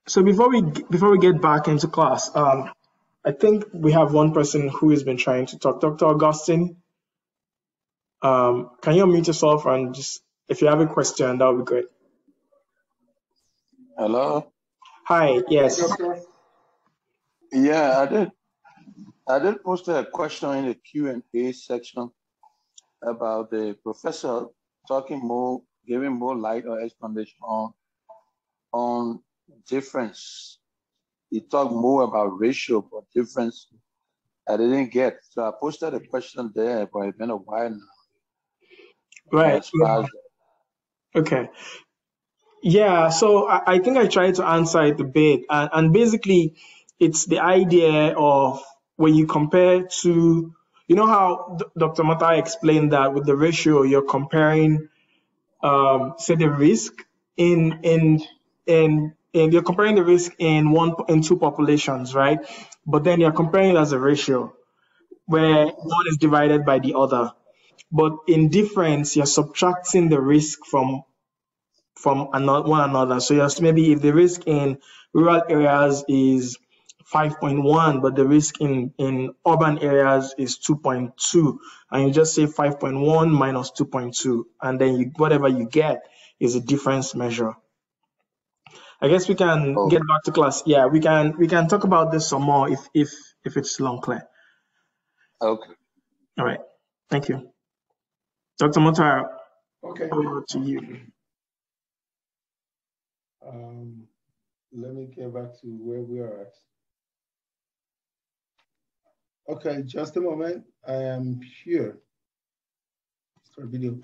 So before we get back into class, I think we have one person who has been trying to talk. Dr. Augustine, can you unmute yourself and just, if you have a question, that would be great. Hello. Hi. Yes. Yeah, I did post a question in the Q&A section about the professor giving more light or explanation on difference. He talked more about ratio, but difference I didn't get. So I posted a question there, but it's been a while now. Right. Yeah. Okay. Yeah, so I think I tried to answer it a bit. And basically, it's the idea of when you compare to, you know how Dr. Mata explained that with the ratio, you're comparing, say, the risk in you're comparing the risk in two populations, right? But then you're comparing it as a ratio where one is divided by the other. But in difference, you're subtracting the risk from one another. So yes, maybe if the risk in rural areas is 5.1, but the risk in urban areas is 2.2, and you just say 5.1 minus 2.2, and then whatever you get is a difference measure. I guess we can get back to class. Yeah, we can talk about this some more if it's long clear. Okay. All right. Thank you. Dr. Motaro. Okay. Over to you. Let me get back to where we are at. Okay, just a moment. I am here. Start video.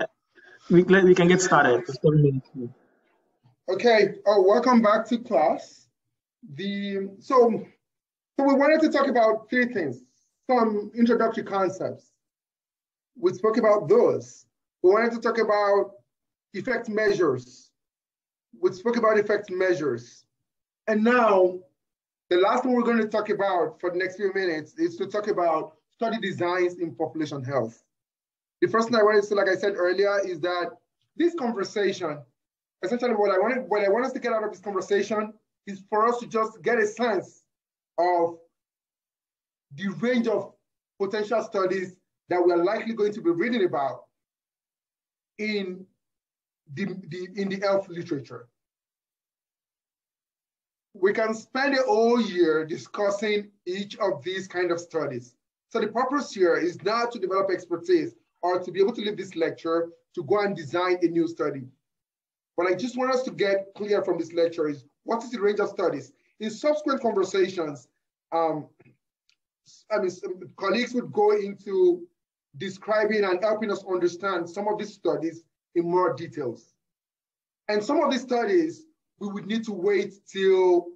We can get started. Okay. Welcome back to class. So we wanted to talk about 3 things. Some introductory concepts. We spoke about those. We wanted to talk about effect measures. We spoke about effect measures. And now, the last one we're going to talk about for the next few minutes is to talk about study designs in population health. The first thing I wanted to say, like I said earlier, is that this conversation, essentially what I want us to get out of this conversation is for us to just get a sense of the range of potential studies that we're likely going to be reading about in in the health literature. We can spend a whole year discussing each of these kind of studies. So the purpose here is not to develop expertise or to be able to leave this lecture to go and design a new study. What I just want us to get clear from this lecture is what is the range of studies. In subsequent conversations, colleagues would go into describing and helping us understand some of these studies in more details. And some of these studies, we would need to wait till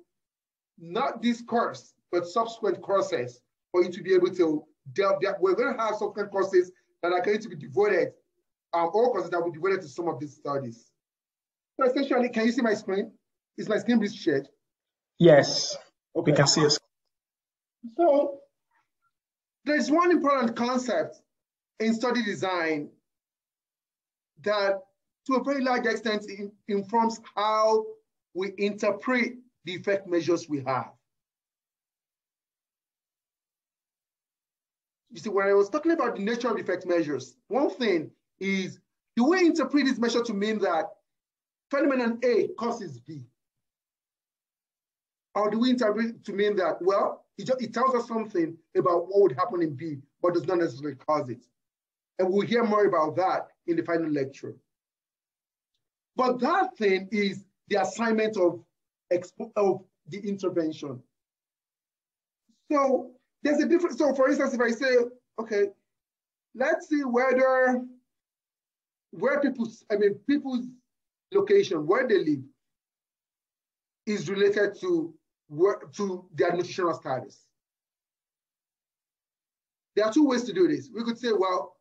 not this course, but subsequent courses for you to be able to delve. We're going to have subsequent courses that are going to be devoted, all courses that will be devoted to some of these studies. So essentially, can you see my screen? Is my screen shared? Yes, okay. We can see it. So there's one important concept in study design that to a very large extent informs how we interpret the effect measures we have. You see, when I was talking about the nature of effect measures, one thing is, do we interpret this measure to mean that phenomenon A causes B? Or do we interpret to mean that, well, it tells us something about what would happen in B, but does not necessarily cause it? And we'll hear more about that in the final lecture. But that thing is the assignment of the intervention. So there's a difference. So for instance, if I say, okay, let's see where people's location, where they live, is related to their nutritional status. There are two ways to do this. We could say, well,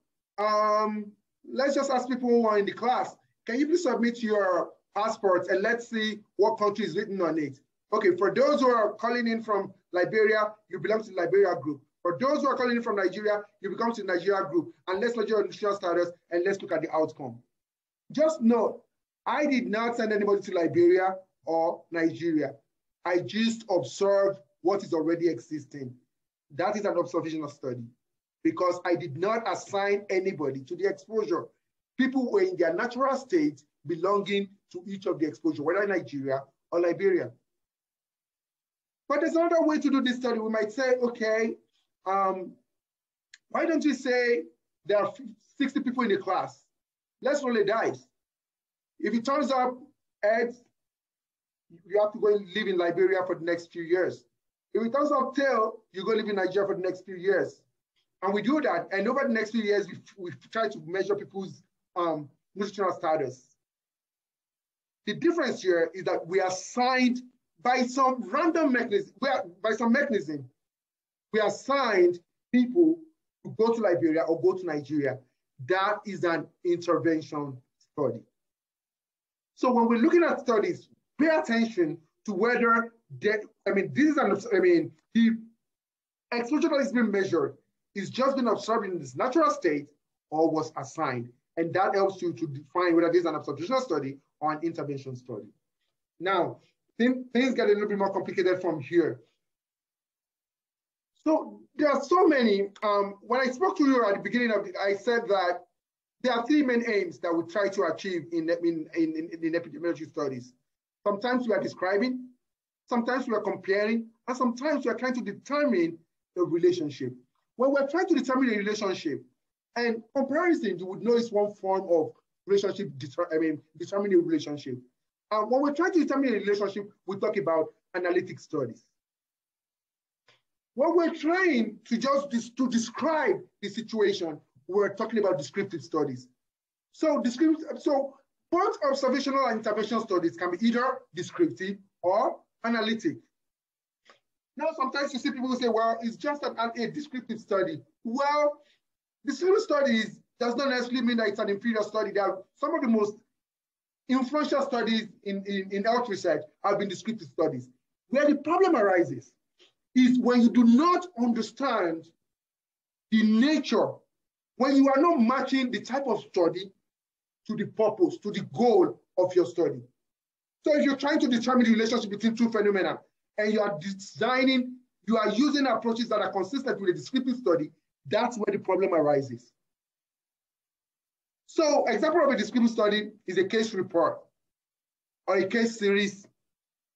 let's just ask people who are in the class, can you please submit your passports and let's see what country is written on it. Okay, for those who are calling in from Liberia, you belong to the Liberia group. For those who are calling in from Nigeria, you belong to the Nigeria group. And let's look at your nutritional status and let's look at the outcome. Just note, I did not send anybody to Liberia or Nigeria. I just observed what is already existing. That is an observational study because I did not assign anybody to the exposure. People were in their natural state belonging to each of the exposure, whether Nigeria or Liberia. But there's another way to do this study. We might say, okay, why don't we say there are 60 people in the class? Let's roll a dice. If it turns up heads, you have to go and live in Liberia for the next few years. If it turns up tail, you go live in Nigeria for the next few years. And we do that. And over the next few years, we try to measure people's nutritional status. The difference here is that we are assigned by some random mechanism, we assigned people to go to Liberia or go to Nigeria. That is an intervention study. So when we're looking at studies, pay attention to whether the exposure that is being measured is just being observed in its natural state or was assigned. And that helps you to define whether this is an observational study or an intervention study. Now, things get a little bit more complicated from here. So there are so many. When I spoke to you at the beginning of it, I said that there are three main aims that we try to achieve in epidemiology studies. Sometimes we are describing, sometimes we are comparing, and sometimes we are trying to determine a relationship. When we're trying to determine a relationship, and comparison, you would know, is one form of relationship, determining a relationship. When we're trying to determine a relationship, we talk about analytic studies. When we're trying to describe the situation, we're talking about descriptive studies. So both observational and intervention studies can be either descriptive or analytic. Now, sometimes you see people who say, well, it's just a descriptive study. Well, descriptive studies does not necessarily mean that it's an inferior study. There are some of the most influential studies in health research have been descriptive studies. Where the problem arises is when you do not understand the nature, when you are not matching the type of study to the purpose, to the goal of your study. So if you're trying to determine the relationship between two phenomena and you are using approaches that are consistent with a descriptive study, that's where the problem arises. So example of a descriptive study is a case report or a case series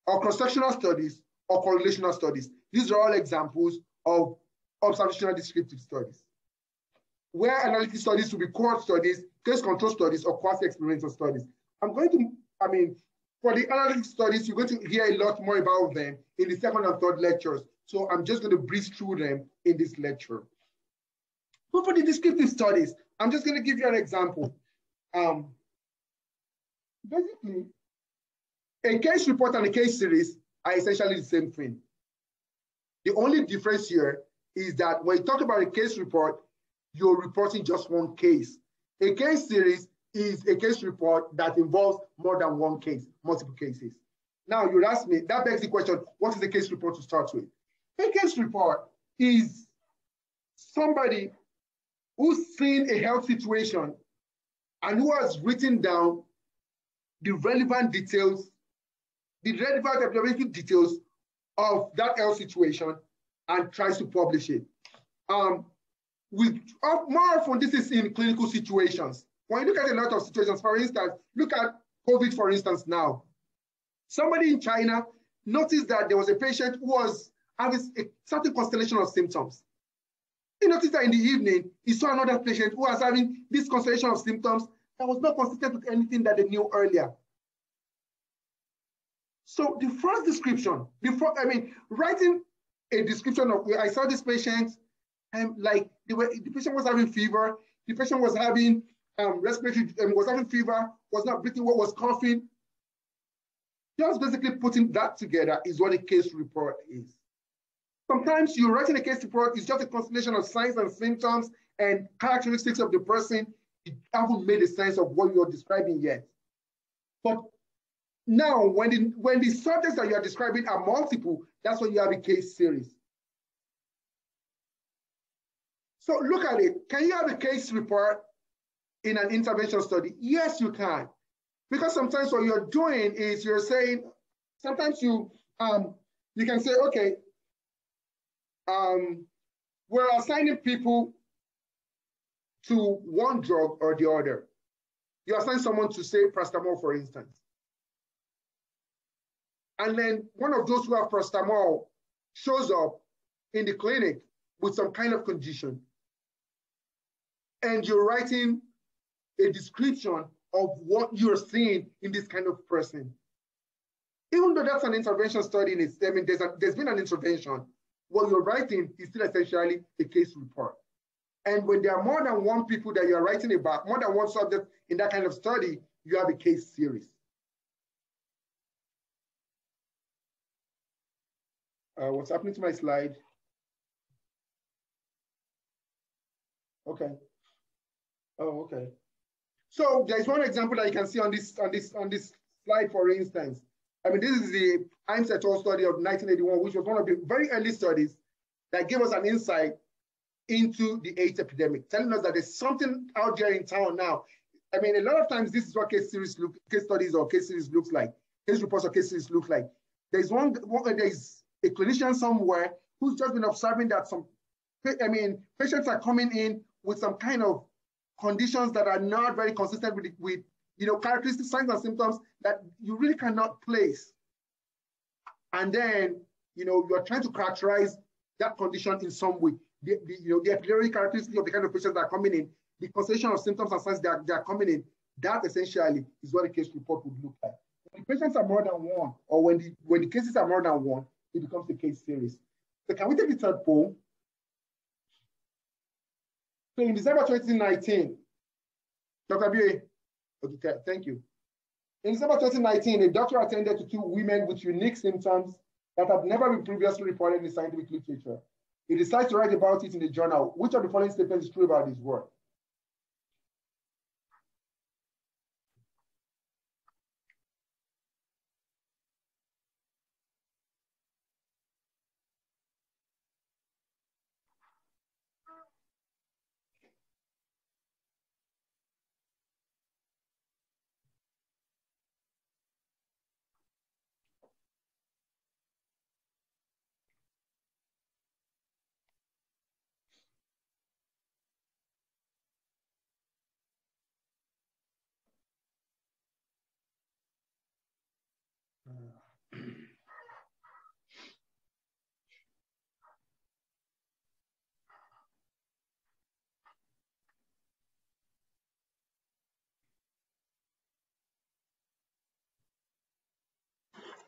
or cross-sectional studies or correlational studies. These are all examples of observational descriptive studies. Where analytic studies will be cohort studies, case control studies, or quasi-experimental studies. For the analytic studies, you're going to hear a lot more about them in the second and third lectures. So I'm just going to breeze through them in this lecture. But for the descriptive studies, I'm just going to give you an example. Basically, a case report and a case series are essentially the same thing. The only difference here is that when you talk about a case report, you're reporting just one case. A case series is a case report that involves more than one case, multiple cases. Now you'd ask me, that begs the question, what is a case report to start with? A case report is somebody who's seen a health situation and who has written down the relevant details, the relevant epidemiological details of that health situation and tries to publish it. More often, this is in clinical situations. When you look at a lot of situations, for instance, look at COVID, for instance, now. Somebody in China noticed that there was a patient who was having a certain constellation of symptoms. He noticed that in the evening, he saw another patient who was having this constellation of symptoms that was not consistent with anything that they knew earlier. So the first description, writing a description of, I saw this patient, and the patient was having fever, the patient was having respiratory, was having fever, was not breathing, was coughing. Just basically putting that together is what a case report is. Sometimes you're writing a case report, it's just a constellation of signs and symptoms and characteristics of the person. You haven't made a sense of what you're describing yet. But now, when the subjects that you are describing are multiple, that's when you have a case series. So look at it. Can you have a case report in an intervention study? Yes, you can. Because sometimes what you're doing is you're saying, sometimes you can say, okay, we're assigning people to one drug or the other. You assign someone to, say, paracetamol, for instance. And then one of those who have paracetamol shows up in the clinic with some kind of condition. And you're writing a description of what you're seeing in this kind of person. Even though that's an intervention study, there's been an intervention, what you're writing is still essentially a case report. And when there are more than one people that you're writing about, more than one subject in that kind of study, you have a case series. What's happening to my slide? Okay. Oh, okay. So there's one example that you can see on this slide, for instance. This is the Himes et al. Study of 1981, which was one of the very early studies that gave us an insight into the AIDS epidemic, telling us that there's something out there in town now. A lot of times this is what case studies or case series looks like. Case reports or case series look like. There's a clinician somewhere who's just been observing that patients are coming in with some kind of conditions that are not very consistent with characteristic signs and symptoms that you really cannot place. And then, you're trying to characterize that condition in some way. The epidemiologic characteristics of the kind of patients that are coming in, the constellation of symptoms and signs that are coming in, that essentially is what a case report would look like. When the patients are more than one, or when the cases are more than one, it becomes a case series. So can we take the third poll? So in December 2019, Dr. Bue, okay, thank you. In December 2019, a doctor attended to 2 women with unique symptoms that had never been previously reported in the scientific literature. He decides to write about it in the journal. Which of the following statements is true about his work?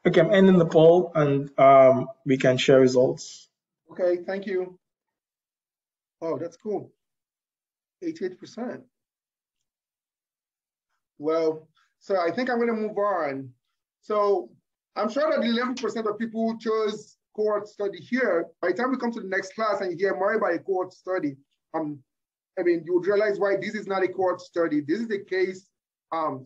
Okay, I'm ending the poll, and we can share results. Okay, thank you. Oh, that's cool. 88%. Well, so I think I'm going to move on. So I'm sure that the 11% of people who chose cohort study here, by the time we come to the next class and you hear more about a cohort study, I mean, you would realize why this is not a cohort study. This is a case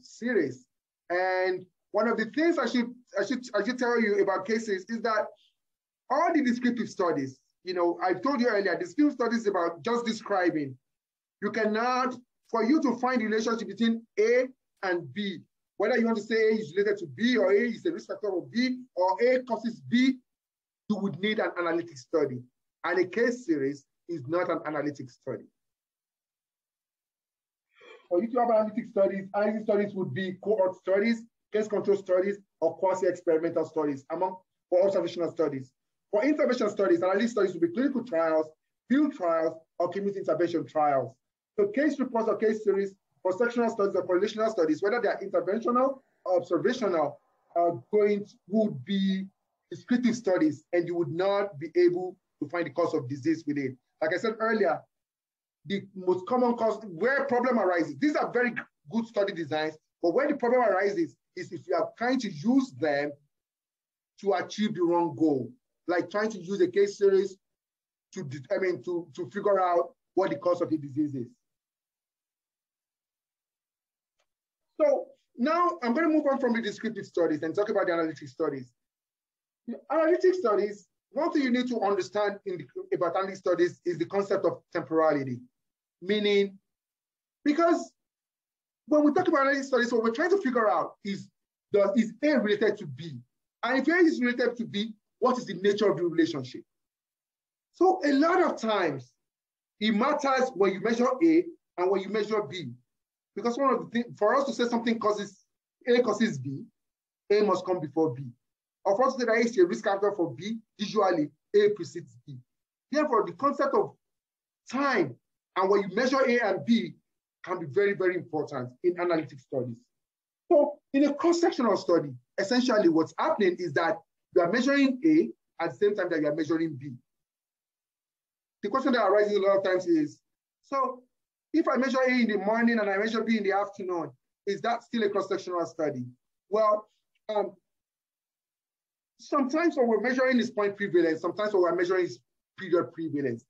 series. And one of the things I should tell you about cases is that all the descriptive studies, you know, I told you earlier, descriptive studies is about just describing. You cannot, for you to find the relationship between A and B, whether you want to say A is related to B or A is a risk factor of B or A causes B, you would need an analytic study. And a case series is not an analytic study. For you to have analytic studies would be cohort studies, case control studies, or quasi-experimental studies for observational studies. For intervention studies, analytic studies would be clinical trials, field trials, or community intervention trials. So case reports or case series for sectional studies or correlational studies, whether they are interventional or observational, would be descriptive studies, and you would not be able to find the cause of disease with it. Like I said earlier, the most common cause where problem arises, these are very good study designs, but where the problem arises is if you are trying to use them to achieve the wrong goal, like trying to use a case series to figure out what the cause of the disease is. So now I'm going to move on from the descriptive studies and talk about the analytic studies. The analytic studies, one thing you need to understand about analytic studies is the concept of temporality. Meaning, because when we talk about analytic studies, what we're trying to figure out is A related to B? And if A is related to B, what is the nature of the relationship? So a lot of times, it matters when you measure A and when you measure B. Because one of the things, for us to say something A causes B, A must come before B. Or for us to say that A is a risk factor for B, usually A precedes B. Therefore, the concept of time and when you measure A and B can be very, very important in analytic studies. So in a cross-sectional study, essentially what's happening is that you are measuring A at the same time that you are measuring B. The question that arises a lot of times is, so if I measure A in the morning and I measure B in the afternoon, is that still a cross-sectional study? Well, sometimes what we're measuring is point prevalence, sometimes what we're measuring is period prevalence.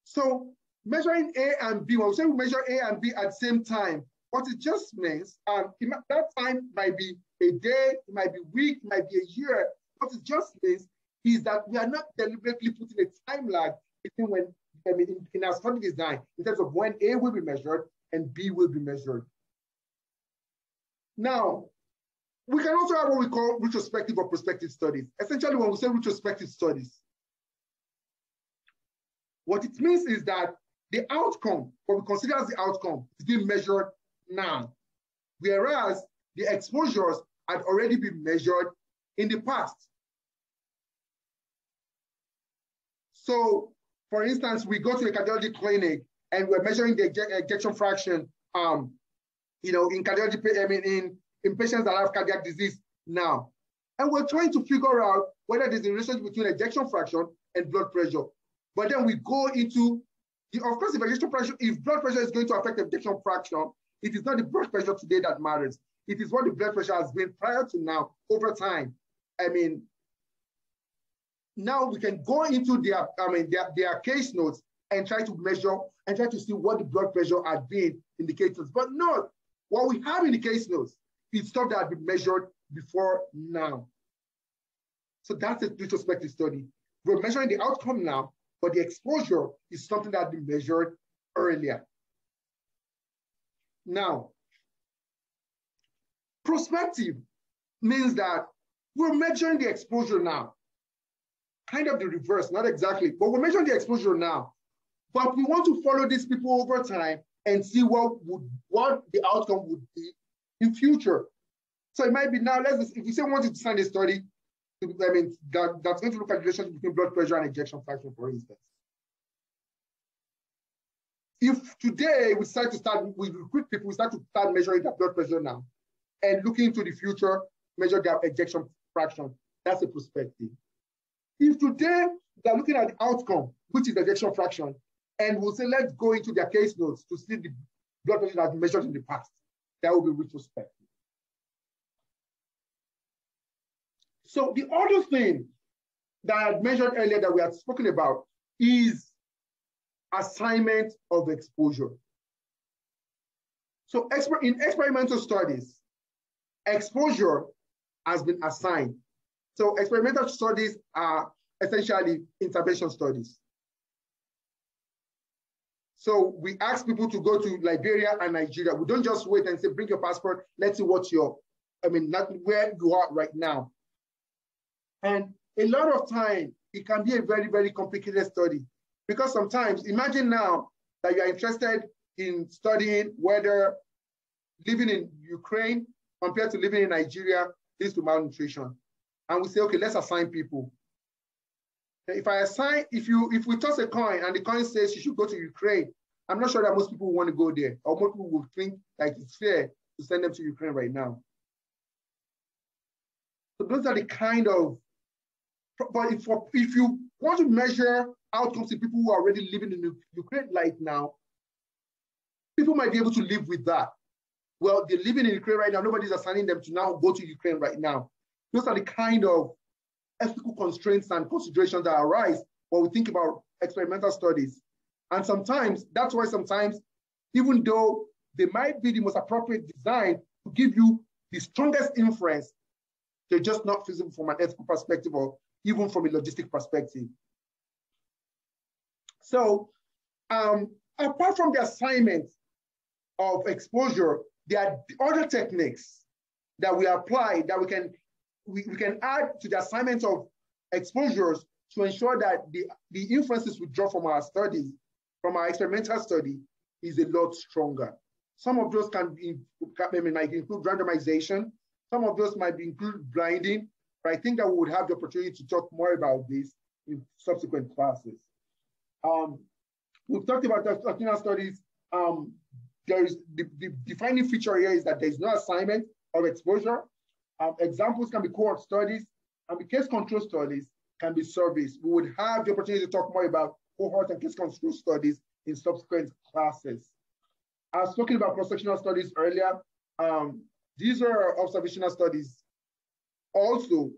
So measuring A and B, when we say we measure A and B at the same time, what it just means, that time might be a day, it might be a week, it might be a year. What it just means is that we are not deliberately putting a time lag between when, in our study design, in terms of when A will be measured and B will be measured. Now, we can also have what we call retrospective or prospective studies. Essentially, when we say retrospective studies, what it means is that the outcome, what we consider as the outcome, is being measured now, whereas the exposures had already been measured in the past. So, for instance, we go to a cardiology clinic and we're measuring the ejection fraction, in cardiology, in patients that have cardiac disease now. And we're trying to figure out whether there's a relationship between ejection fraction and blood pressure. But then we go into, of course, if blood pressure is going to affect ejection fraction, it is not the blood pressure today that matters. It is what the blood pressure has been prior to now, over time. Now we can go into their case notes and try to measure and try to see what the blood pressure had been in the case notes. But no, what we have in the case notes is stuff that had been measured before now. So that's a retrospective study. We're measuring the outcome now, but the exposure is something that had been measured earlier. Now, prospective means that we're measuring the exposure now. Kind of the reverse, not exactly, but we're measuring the exposure now. But we want to follow these people over time and see what the outcome would be in future. So it might be now, if we say we want to design a study, that's going to look at the relationship between blood pressure and ejection fraction, for instance. If today we recruit people, we start measuring their blood pressure now and looking into the future, measure their ejection fraction. That's a prospective. If today they're looking at the outcome, which is the ejection fraction, and we'll say, let's go into their case notes to see the blood pressure that's measured in the past, that will be retrospective. So the other thing that I had mentioned earlier that we had spoken about is assignment of exposure. So in experimental studies, exposure has been assigned. So experimental studies are essentially intervention studies. So we ask people to go to Liberia and Nigeria. We don't just wait and say, bring your passport, let's see what you're, not where you are right now. And a lot of time, it can be a very, very complicated study. Because sometimes, imagine now that you are interested in studying whether living in Ukraine compared to living in Nigeria leads to malnutrition. And we say, okay, let's assign people. If we toss a coin and the coin says you should go to Ukraine, I'm not sure that most people will want to go there, or most people will think like it's fair to send them to Ukraine right now. So those are the kind of, but if you want to measure outcomes in people who are already living in Ukraine right now, people might be able to live with that. Well, they're living in Ukraine right now, nobody's assigning them to now go to Ukraine right now. Those are the kind of ethical constraints and considerations that arise when we think about experimental studies. And sometimes, that's why sometimes, even though they might be the most appropriate design to give you the strongest inference, they're just not feasible from an ethical perspective or even from a logistic perspective. So apart from the assignment of exposure, there are other techniques that we apply that we can add to the assignment of exposures to ensure that the inferences we draw from our studies, from our experimental study, is a lot stronger. Some of those might include randomization. Some of those might include blinding, but I think that we would have the opportunity to talk more about this in subsequent classes. We've talked about longitudinal studies. There is the defining feature here is that there is no assignment of exposure. Examples can be cohort studies, and the case control studies can be surveys. We would have the opportunity to talk more about cohort and case control studies in subsequent classes. I was talking about cross-sectional studies earlier. These are observational studies also,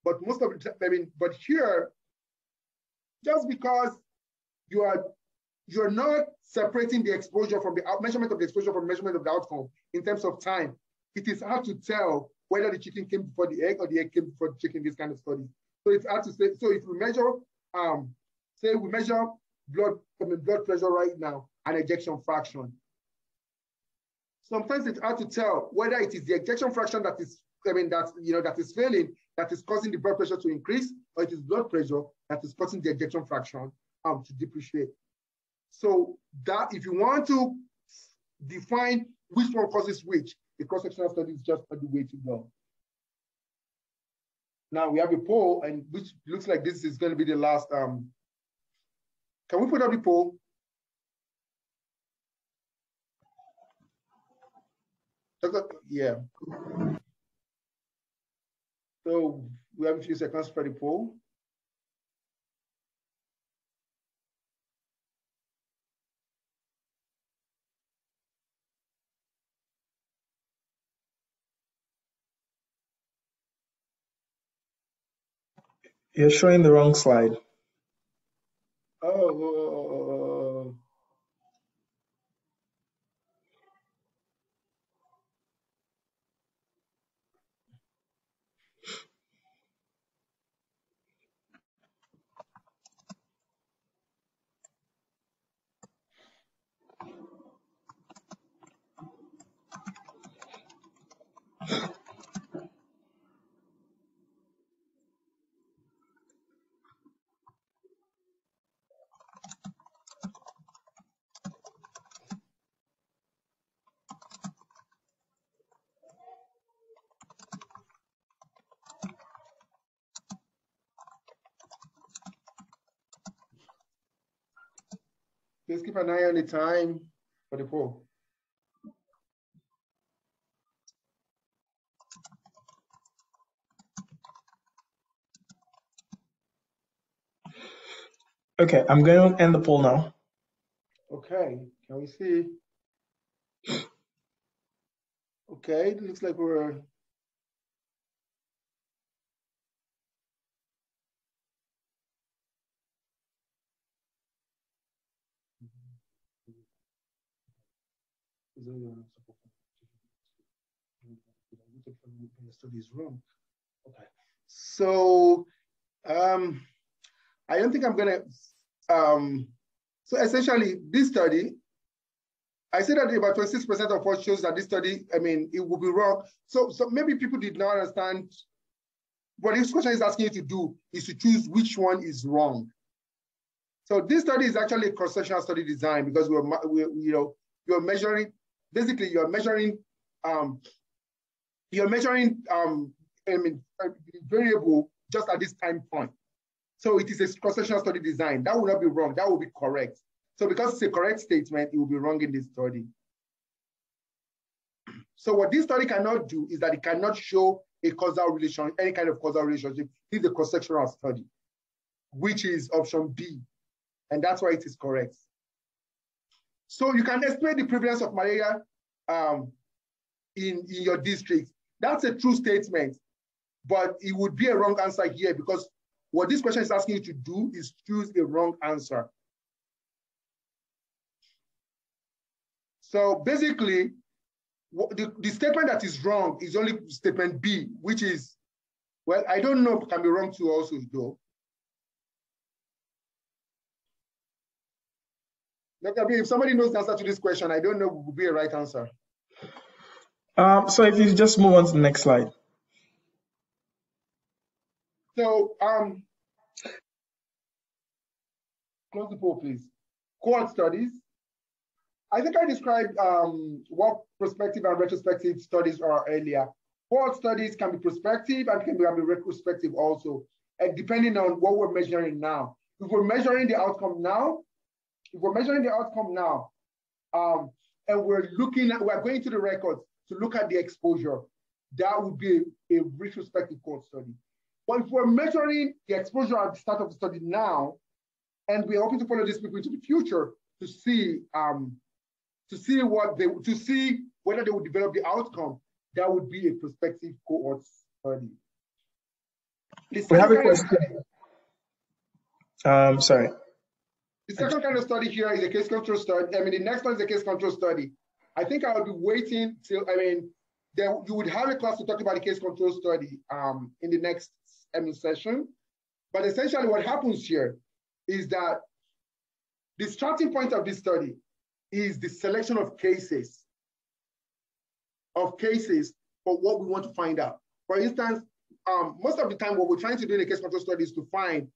but most of it, but here, just because you're not separating the exposure from the measurement of the exposure from measurement of the outcome in terms of time, it is hard to tell whether the chicken came before the egg or the egg came before the chicken, this kind of studies. So it's hard to say. So if we measure, say we measure blood pressure right now and ejection fraction, sometimes it's hard to tell whether it is the ejection fraction that is, that is failing, that is causing the blood pressure to increase, or it is blood pressure that is causing the ejection fraction to depreciate. So that if you want to define which one causes which, the cross-sectional study is just the way to go. Now we have a poll, and which looks like this is going to be the last. Can we put up the poll? Yeah. So we have a few seconds for the poll. You're showing the wrong slide. Oh. Please keep an eye on the time for the poll. Okay, I'm going to end the poll now. Okay, can we see? Okay, it looks like we're studies wrong. Okay, so I don't think I'm gonna. So essentially, this study, I said that about 26% of us shows that this study, I mean, it will be wrong. So maybe people did not understand. What this question is asking you to do is to choose which one is wrong. So this study is actually a cross-sectional study design because you're measuring, basically you're measuring I mean, variable just at this time point. So it is a cross-sectional study design. That will not be wrong, that will be correct. So because it's a correct statement, it will be wrong in this study. So what this study cannot do is that it cannot show a causal relation, any kind of causal relationship. It's a cross-sectional study, which is option B. And that's why it is correct. So you can estimate the prevalence of malaria in your district. That's a true statement, but it would be a wrong answer here because what this question is asking you to do is choose a wrong answer. So basically, the statement that is wrong is only statement B, which is, well, I don't know, can be wrong too also though. If somebody knows the answer to this question, I don't know what would be a right answer. So if you just move on to the next slide. So close the poll, please. Cohort studies. I think I described what prospective and retrospective studies are earlier. Cohort studies can be prospective and can be retrospective also, and depending on what we're measuring now. If we're measuring the outcome now, and we're going to the records to look at the exposure, that would be a retrospective cohort study. But if we're measuring the exposure at the start of the study now, and we're hoping to follow these people into the future to see whether they would develop the outcome, that would be a prospective cohort study. We have a question. Sorry. The second kind of study here is a case control study. I mean, the next one is a case control study. I think I will be waiting till, you would have a class to talk about the case control study in the next session. But essentially what happens here is that the starting point of this study is the selection of cases for what we want to find out. For instance, most of the time what we're trying to do in a case control study is to find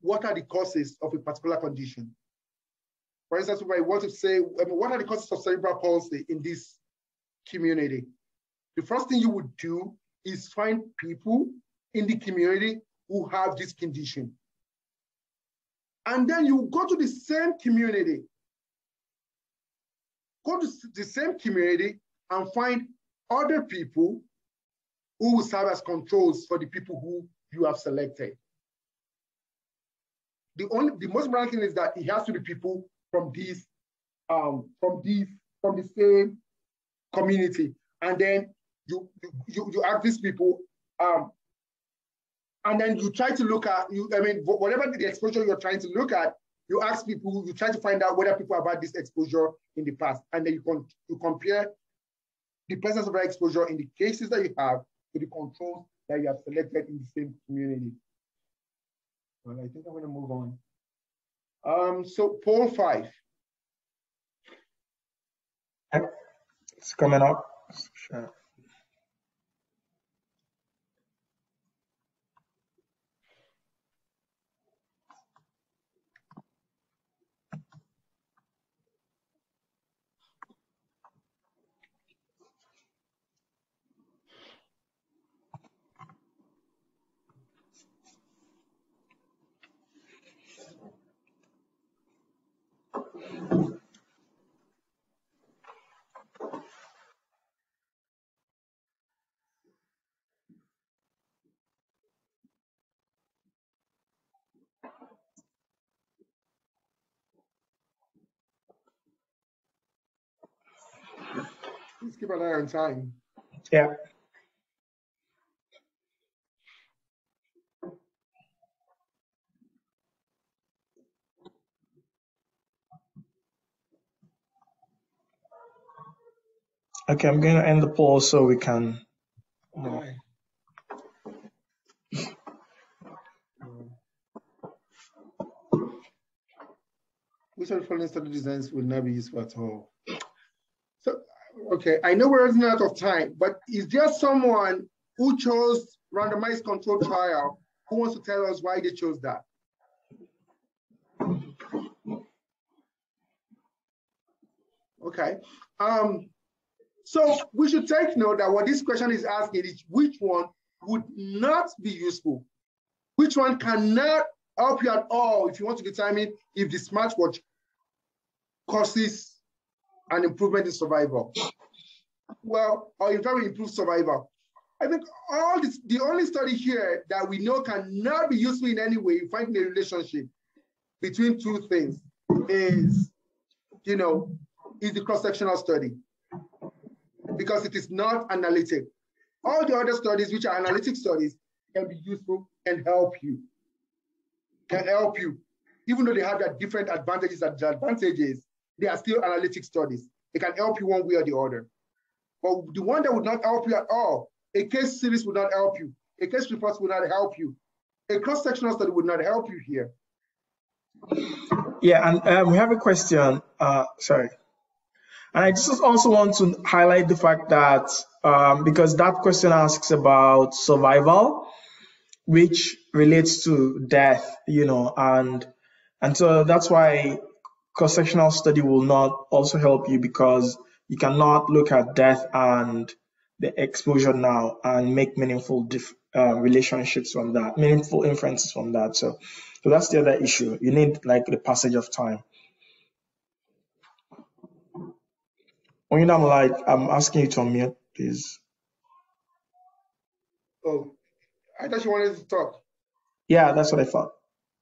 what are the causes of a particular condition. For instance, if I want to say, what are the causes of cerebral palsy in this community? The first thing you would do is find people in the community who have this condition. And then you go to the same community, and find other people who will serve as controls for the people who you have selected. The most important thing is that it has to be people from the same community, and then you ask these people, and then you try to look at whatever the exposure you're trying to look at, you ask people, you try to find out whether people have had this exposure in the past, and then you compare the presence of that exposure in the cases that you have to the controls that you have selected in the same community. Well, I think I'm going to move on. So poll 5. It's coming up. Sure. Please keep an eye on time. Yeah. Okay, I'm going to end the poll so we can. Which of the following study designs will not be useful at all? So, okay, I know we're running out of time, but is there someone who chose randomized control trial who wants to tell us why they chose that? Okay. So we should take note that what this question is asking is which one would not be useful? Which one cannot help you at all if you want to determine if the smartwatch causes an improvement in survival? Well, or in fact, improve survival. I think all this, the only study here that we know cannot be useful in any way in finding a relationship between two things is, is the cross-sectional study, because it is not analytic. All the other studies, which are analytic studies, can be useful and help you. Even though they have their different advantages and disadvantages, they are still analytic studies. They can help you one way or the other. But the one that would not help you at all, a case series would not help you. A case report would not help you. A cross-sectional study would not help you here. Yeah, and we have a question. Sorry. And I just also want to highlight the fact that because that question asks about survival, which relates to death, and so that's why cross-sectional study will not also help you, because you cannot look at death and the exposure now and make meaningful relationships from that, meaningful inferences from that. So that's the other issue. You need like the passage of time. When I'm asking you to unmute, please. Oh, I thought she wanted to talk. Yeah, that's what I thought.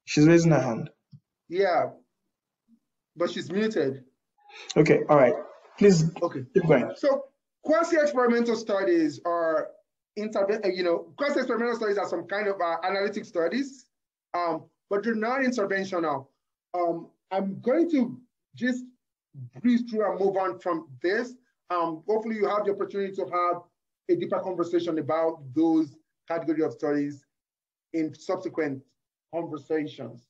She's raising her hand. Yeah, but she's muted. Okay, all right. Please keep going. So quasi-experimental studies are quasi-experimental studies are some kind of analytic studies, but they're not interventional. I'm going to just breeze through and move on from this. Hopefully you have the opportunity to have a deeper conversation about those category of studies in subsequent conversations.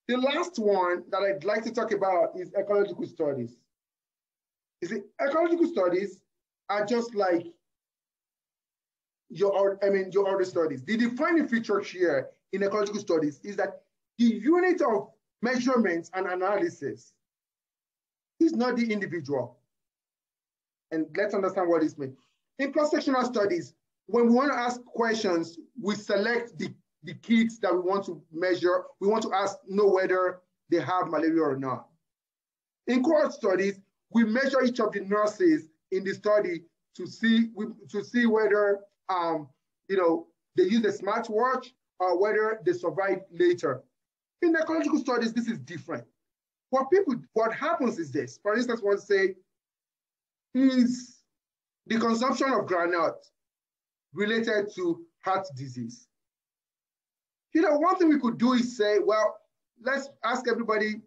The last one that I'd like to talk about is ecological studies. Ecological studies are just like your other studies. The defining feature here in ecological studies is that the unit of measurements and analysis is not the individual. And let's understand what this means. In cross-sectional studies, when we want to ask questions, we select the kids that we want to measure. We want to know whether they have malaria or not. In cohort studies, we measure each of the nurses in the study to see whether they use a smartwatch or whether they survive later. In ecological studies, this is different. What happens is this. For instance, one say, is the consumption of groundnut related to heart disease? One thing we could do is say, well, let's ask everybody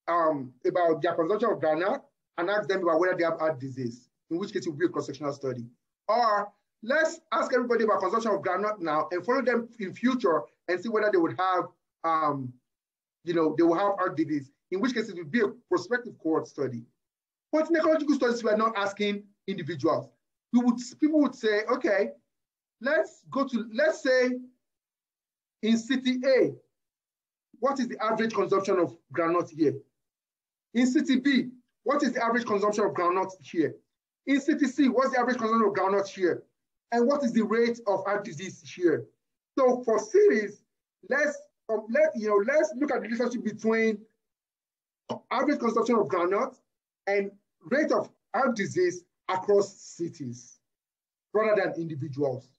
about their consumption of groundnut and ask them about whether they have heart disease, in which case it will be a cross-sectional study. Or let's ask everybody about consumption of groundnut now and follow them in future and see whether they would have, they will have heart disease, in which case it would be a prospective cohort study. But in ecological studies, we are not asking individuals. People would say, okay, let's say in city A, what is the average consumption of groundnut here? In city B, what is the average consumption of groundnut here? In city C, what's the average consumption of groundnut here? And what is the rate of heart disease here? So for cities, let's look at the relationship between average consumption of groundnut and rate of heart disease across cities rather than individuals.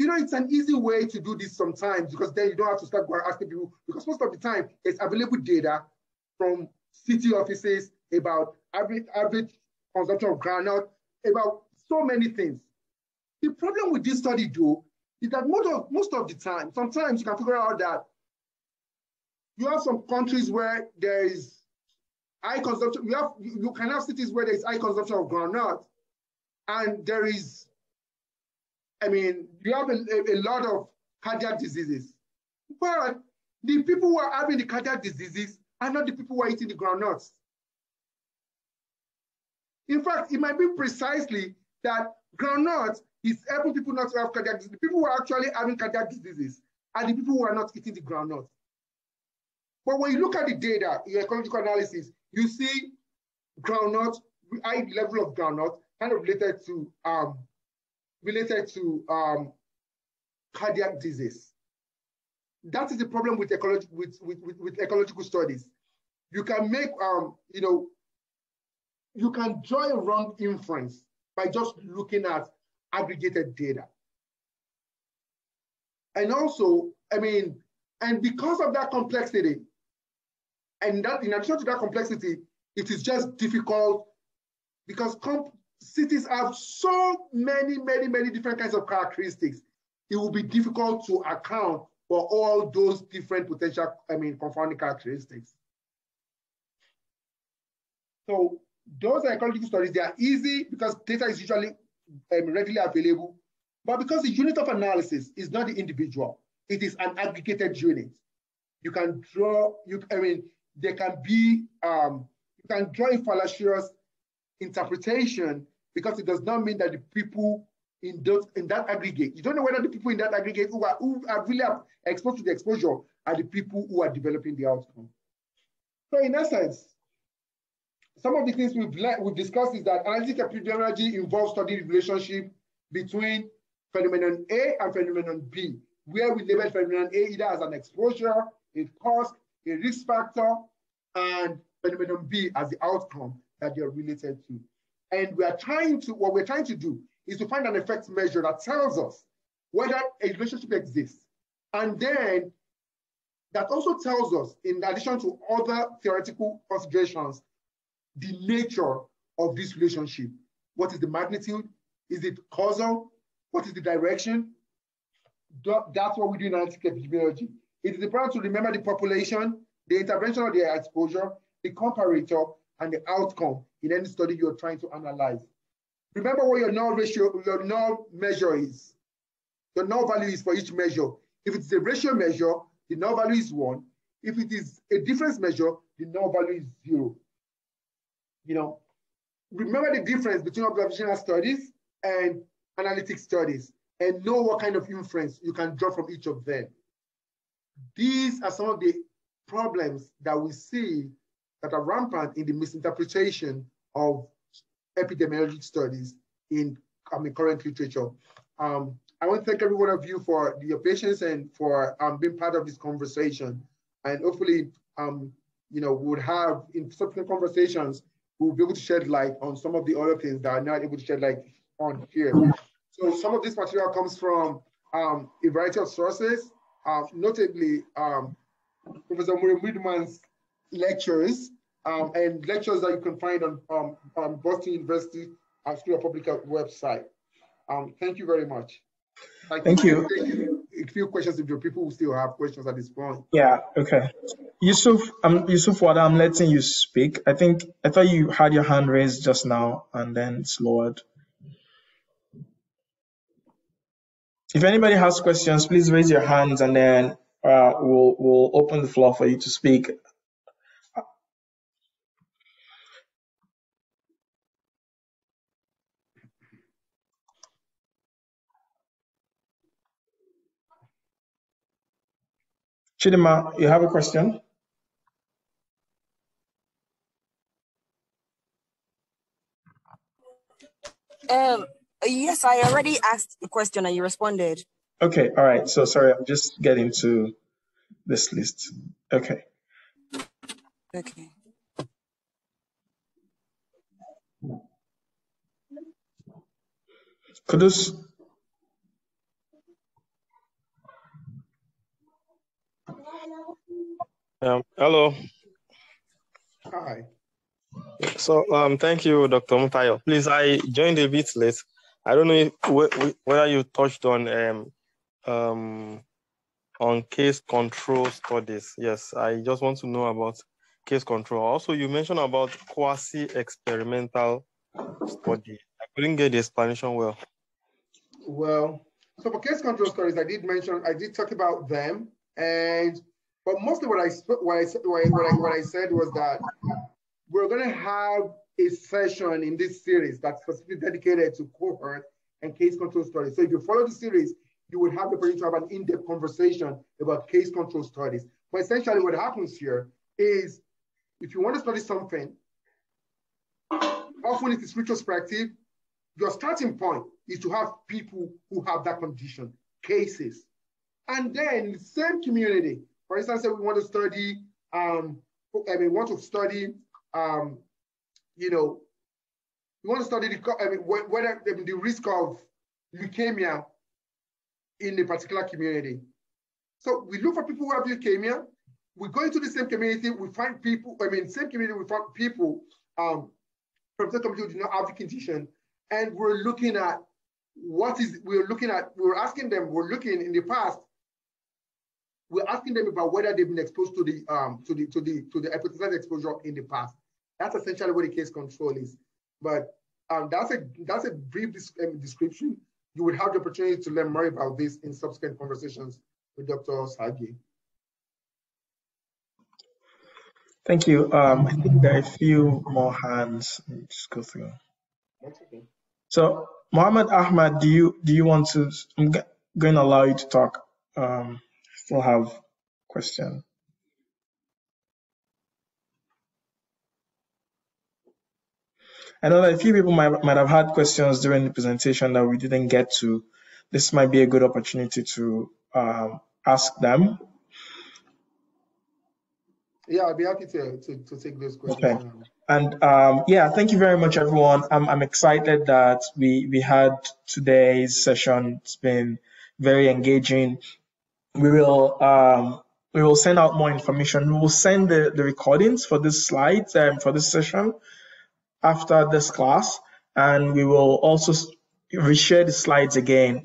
It's an easy way to do this sometimes, because then you don't have to start asking people, because most of the time it's available data from city offices about average consumption of groundnut about so many things. The problem with this study, though, is that most of the time, sometimes you can figure out that you have some countries where there is high consumption. You can have cities where there is high consumption of groundnut, and there is, you have a lot of cardiac diseases. But the people who are having the cardiac diseases are not the people who are eating the groundnuts. In fact, it might be precisely that groundnut is helping people not to have cardiac disease. The people who are actually having cardiac diseases are the people who are not eating the groundnut. But when you look at the data, your ecological analysis, you see groundnut, high level of groundnut, kind of related to cardiac disease. That is the problem with ecological studies. You can make, you can draw a wrong inference by just looking at aggregated data. And also, and because of that complexity, and that in addition to that complexity, it is just difficult because cities have so many different kinds of characteristics. It will be difficult to account for all those different potential, confounding characteristics. So those are ecological studies. They are easy because data is usually readily available, but because the unit of analysis is not the individual, it is an aggregated unit. You can draw, there can be, you can draw a fallacious interpretation because it does not mean that the people in that aggregate, you don't know whether the people in that aggregate who are really exposed to the exposure are the people who are developing the outcome. So in essence, some of the things we've discussed is that analytic epidemiology involves studying the relationship between phenomenon A and phenomenon B, where we label phenomenon A either as an exposure, a cause, a risk factor, and phenomenon B as the outcome that they're related to. And what we're trying to do is to find an effect measure that tells us whether a relationship exists. And then that also tells us, in addition to other theoretical considerations, the nature of this relationship. What is the magnitude? Is it causal? What is the direction? That's what we do in analytic epidemiology. It is important to remember the population, the intervention of the exposure, the comparator, and the outcome in any study you're trying to analyze. Remember what your null measure is. The null value is for each measure. If it's a ratio measure, the null value is 1. If it is a difference measure, the null value is 0. Remember the difference between observational studies and analytic studies and know what kind of inference you can draw from each of them. These are some of the problems that we see that are rampant in the misinterpretation of epidemiologic studies in current literature. I want to thank every one of you for your patience and for being part of this conversation. And hopefully, we would have in subsequent conversations, we'll be able to shed light on some of the other things that are not able to shed light on here. So some of this material comes from a variety of sources, notably Professor Murray Widman's lectures and lectures that you can find on Boston University School of Public Health website. Thank you very much. Thank you. A few questions if your people will still have questions at this point. Yeah, okay. Yusuf Wada, I'm letting you speak. I thought you had your hand raised just now and then it's lowered. If anybody has questions, please raise your hands and then we'll open the floor for you to speak. Chidima, you have a question? Yes, I already asked the question and you responded. Okay, all right. So sorry, I'm just getting to this list. Okay. Okay. Kudus. Hello. Hi. So thank you, Dr. Mutayo. Please, I joined a bit late. I don't know if, whether you touched on case control studies. Yes, I just want to know about case control. Also, you mentioned about quasi-experimental study. I couldn't get the explanation well. Well, so for case control studies, I did talk about them, but mostly what I said was that we're going to have a session in this series that's specifically dedicated to cohort and case control studies. So if you follow the series, you would have the opportunity to have an in-depth conversation about case control studies. But essentially what happens here is if you want to study something, often it is retrospective, your starting point is to have people who have that condition, cases. And then in the same community, for instance, say we want to study, we want to study whether the risk of leukemia in a particular community. So we look for people who have leukemia. We go into the same community, we find people, same community, we find people from the community who do not have the condition. And we're looking at we're asking them about whether they've been exposed to the hypothesized exposure in the past. That's essentially what the case control is. But that's a brief description. You would have the opportunity to learn more about this in subsequent conversations with Dr. Sagi. Thank you. I think there are a few more hands. Let me just go through. That's okay. So, Mohammed Ahmad, do you want to? I'm going to allow you to talk. Still have question. I know that a few people might have had questions during the presentation that we didn't get to. This might be a good opportunity to ask them. Yeah, I'll be happy to take those questions. Okay. And yeah, thank you very much, everyone. I'm excited that we had today's session. It's been very engaging. We will send out more information. We will send the recordings for this slides for this session after this class, and we will also reshare the slides again,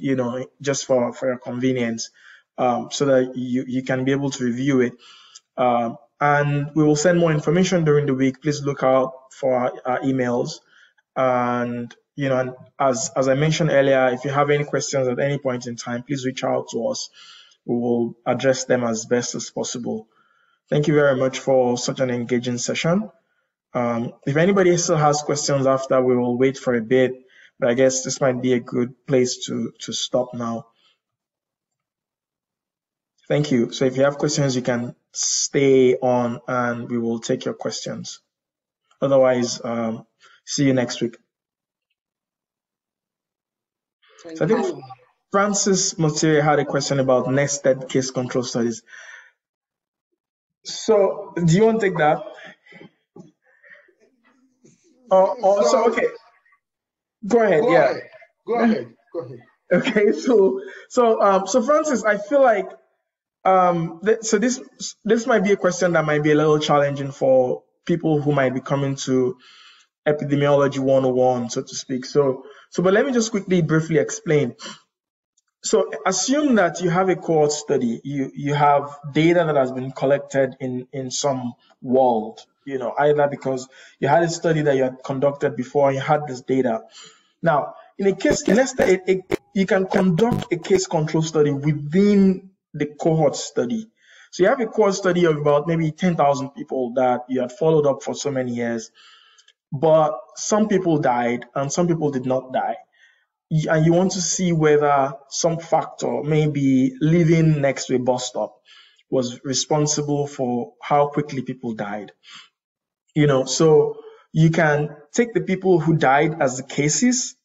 just for your convenience, so that you can be able to review it. And we will send more information during the week. Please look out for our emails. And and as I mentioned earlier, if you have any questions at any point in time, please reach out to us. We will address them as best as possible. Thank you very much for such an engaging session. If anybody still has questions after, we will wait for a bit, but I guess this might be a good place to stop now. Thank you. So if you have questions, you can stay on and we will take your questions. Otherwise, see you next week. So I think Francis Motiri had a question about nested case control studies. So do you want to take that? So okay. Go ahead. Go ahead. Okay. So Francis, I feel like so this might be a question that might be a little challenging for people who might be coming to epidemiology 101, so to speak. But let me just briefly explain. So assume that you have a cohort study, you have data that has been collected in some world, either because you had a study that you had conducted before and you had this data. Now, in a case, you can conduct a case control study within the cohort study. So you have a cohort study of about maybe 10,000 people that you had followed up for so many years, but some people died and some people did not die. And you want to see whether some factor, maybe living next to a bus stop, was responsible for how quickly people died. So you can take the people who died as the cases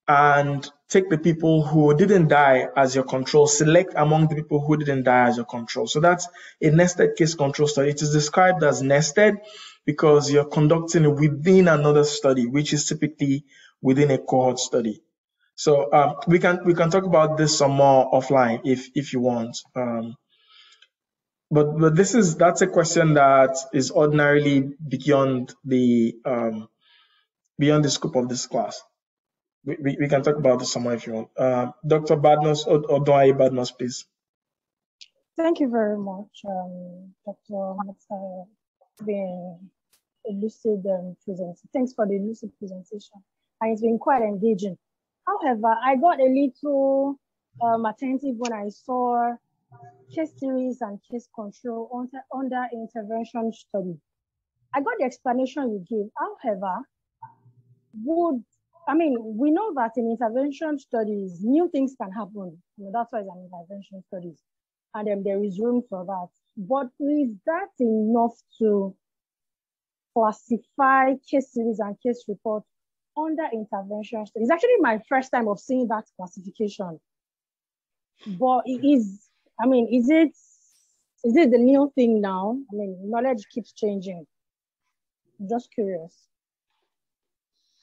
and take the people who didn't die as your control, select among the people who didn't die as your control. So that's a nested case control study. It is described as nested because you're conducting it within another study, which is typically within a cohort study. So we can talk about this some more offline if you want. But that's a question that is ordinarily beyond the scope of this class. We can talk about this somewhere if you want. Dr. Badnos or Doye Badnos, please. Thank you very much, Dr. Matsai, being a lucid presentation. Thanks for the lucid presentation. And it's been quite engaging. However, I got a little attentive when I saw case series and case control under intervention study. I got the explanation you gave. However, we know that in intervention studies, new things can happen. That's why it's an intervention studies. And then there is room for that. But is that enough to classify case series and case reports under intervention studies? It's actually my first time of seeing that classification. But is it the new thing now? Knowledge keeps changing. I'm just curious.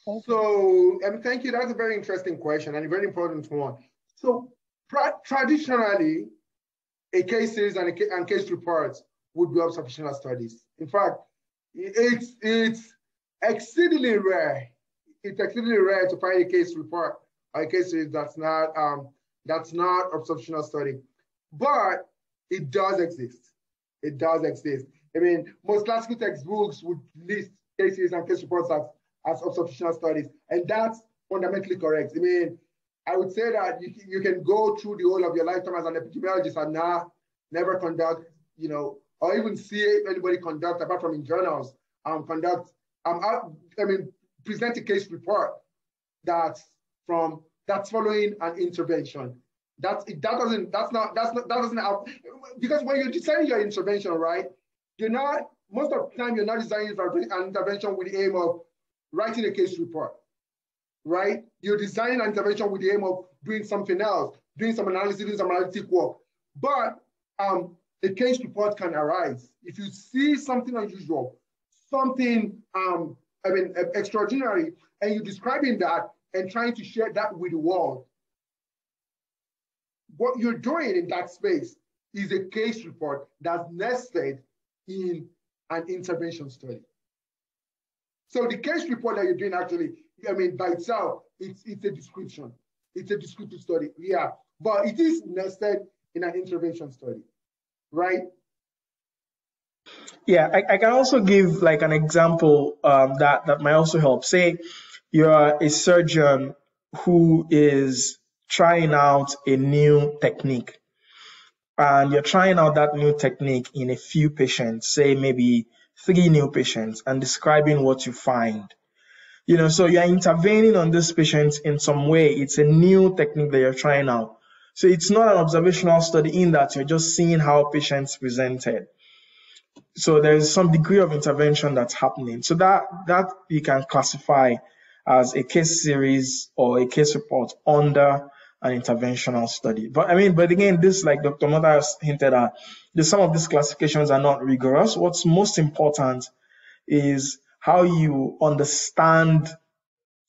Thank you. That's a very interesting question and a very important one. So traditionally, a case series and case reports would be observational studies. In fact, it's exceedingly rare. It's exceedingly rare to find a case report or a case series that's not observational study, but it does exist. It does exist. Most classical textbooks would list case series and case reports as observational studies, and that's fundamentally correct. I would say that you can go through the whole of your lifetime as an epidemiologist and never conduct, or even see anybody conduct, apart from in journals, present a case report that's following an intervention. That doesn't happen, because when you're designing your intervention, right, most of the time you're not designing for an intervention with the aim of writing a case report. Right? You're designing an intervention with the aim of doing something else, doing some analysis, doing some analytic work. But a case report can arise. If you see something unusual, something extraordinary, and you're describing that and trying to share that with the world, what you're doing in that space is a case report that's nested in an intervention study. So the case report that you're doing actually, by itself, it's a description. It's a descriptive study, yeah. But it is nested in an intervention study, right? Yeah, I can also give like an example that might also help. Say you're a surgeon who is trying out a new technique, and you're trying out that new technique in a few patients, say maybe 3 new patients, and describing what you find. So you're intervening on this patient in some way. It's a new technique that you're trying out. So it's not an observational study in that you're just seeing how patients presented. So there's some degree of intervention that's happening. So that you can classify as a case series or a case report under an interventional study. But again, this, like Dr. Mota has hinted at, some of these classifications are not rigorous. What's most important is how you understand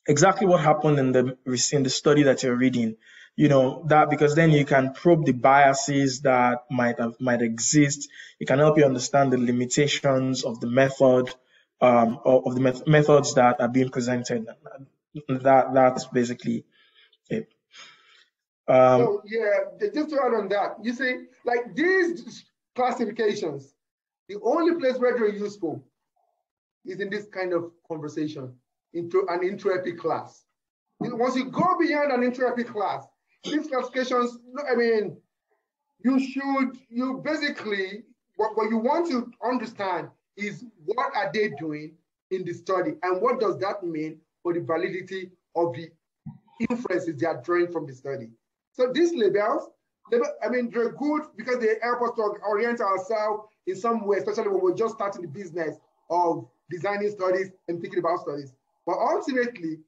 exactly what happened in the study that you're reading. That, because then you can probe the biases that might exist. It can help you understand the limitations of the method, of the methods that are being presented. That's basically it. So yeah, just to add on that, you see, like these classifications, the only place where they're useful is in this kind of conversation, into an intro-epic class. Once you go beyond an intro-epic class, these classifications, you basically, what you want to understand is what are they doing in the study and what does that mean for the validity of the inferences they are drawing from the study. So these labels, they're good because they help us to orient ourselves in some way, especially when we're just starting the business of designing studies and thinking about studies. But ultimately,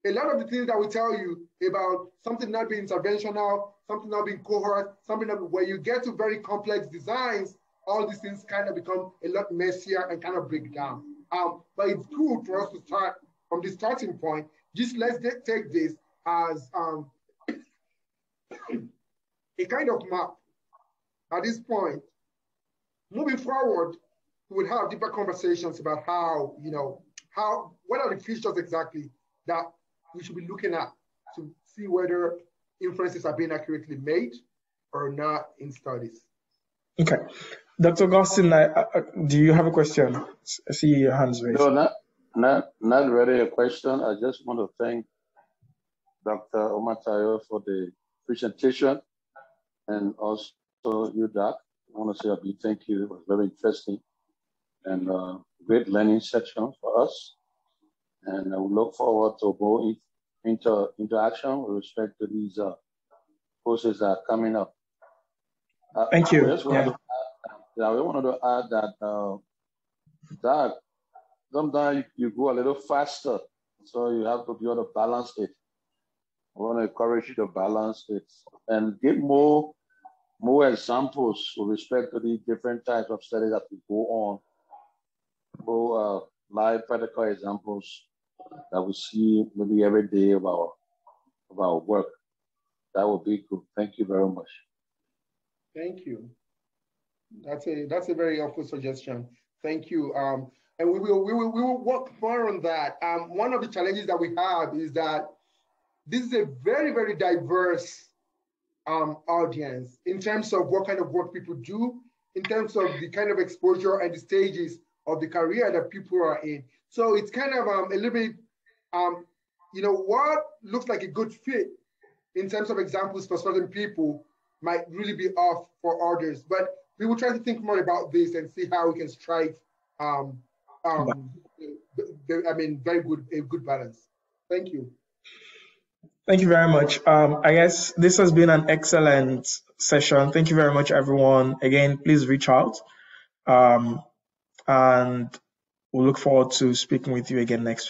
a lot of the things that we tell you about something not being interventional, something not being cohort, something that where you get to very complex designs, all these things kind of become a lot messier and kind of break down. But it's good for us to start from the starting point. Just let's take this as a kind of map. At this point, moving forward, we would have deeper conversations about how, what are the features exactly that we should be looking at to see whether inferences are being accurately made or not in studies. Okay. Dr. Augustine, do you have a question? I see your hands raised. No, not really a question. I just want to thank Dr. Omotayo for the presentation, and also you, Doc. I want to say a big thank you. It was very interesting and great learning section for us. And I look forward to more interaction with respect to these courses that are coming up. Thank you. I just wanted to add that, Doc, sometimes you go a little faster, so you have to be able to balance it. I want to encourage you to balance it and give more examples with respect to the different types of studies that we go on. More live practical examples that we see maybe every day of our work. That would be good. Thank you very much. Thank you. That's a very helpful suggestion. Thank you. And we will work more on that. One of the challenges that we have is that this is a very, very diverse audience in terms of what kind of work people do, in terms of the kind of exposure and the stages of the career that people are in. So it's kind of a little bit, what looks like a good fit in terms of examples for certain people might really be off for others. But we will try to think more about this and see how we can strike, very good balance. Thank you. Thank you very much. I guess this has been an excellent session. Thank you very much, everyone. Again, please reach out. And we'll look forward to speaking with you again next week.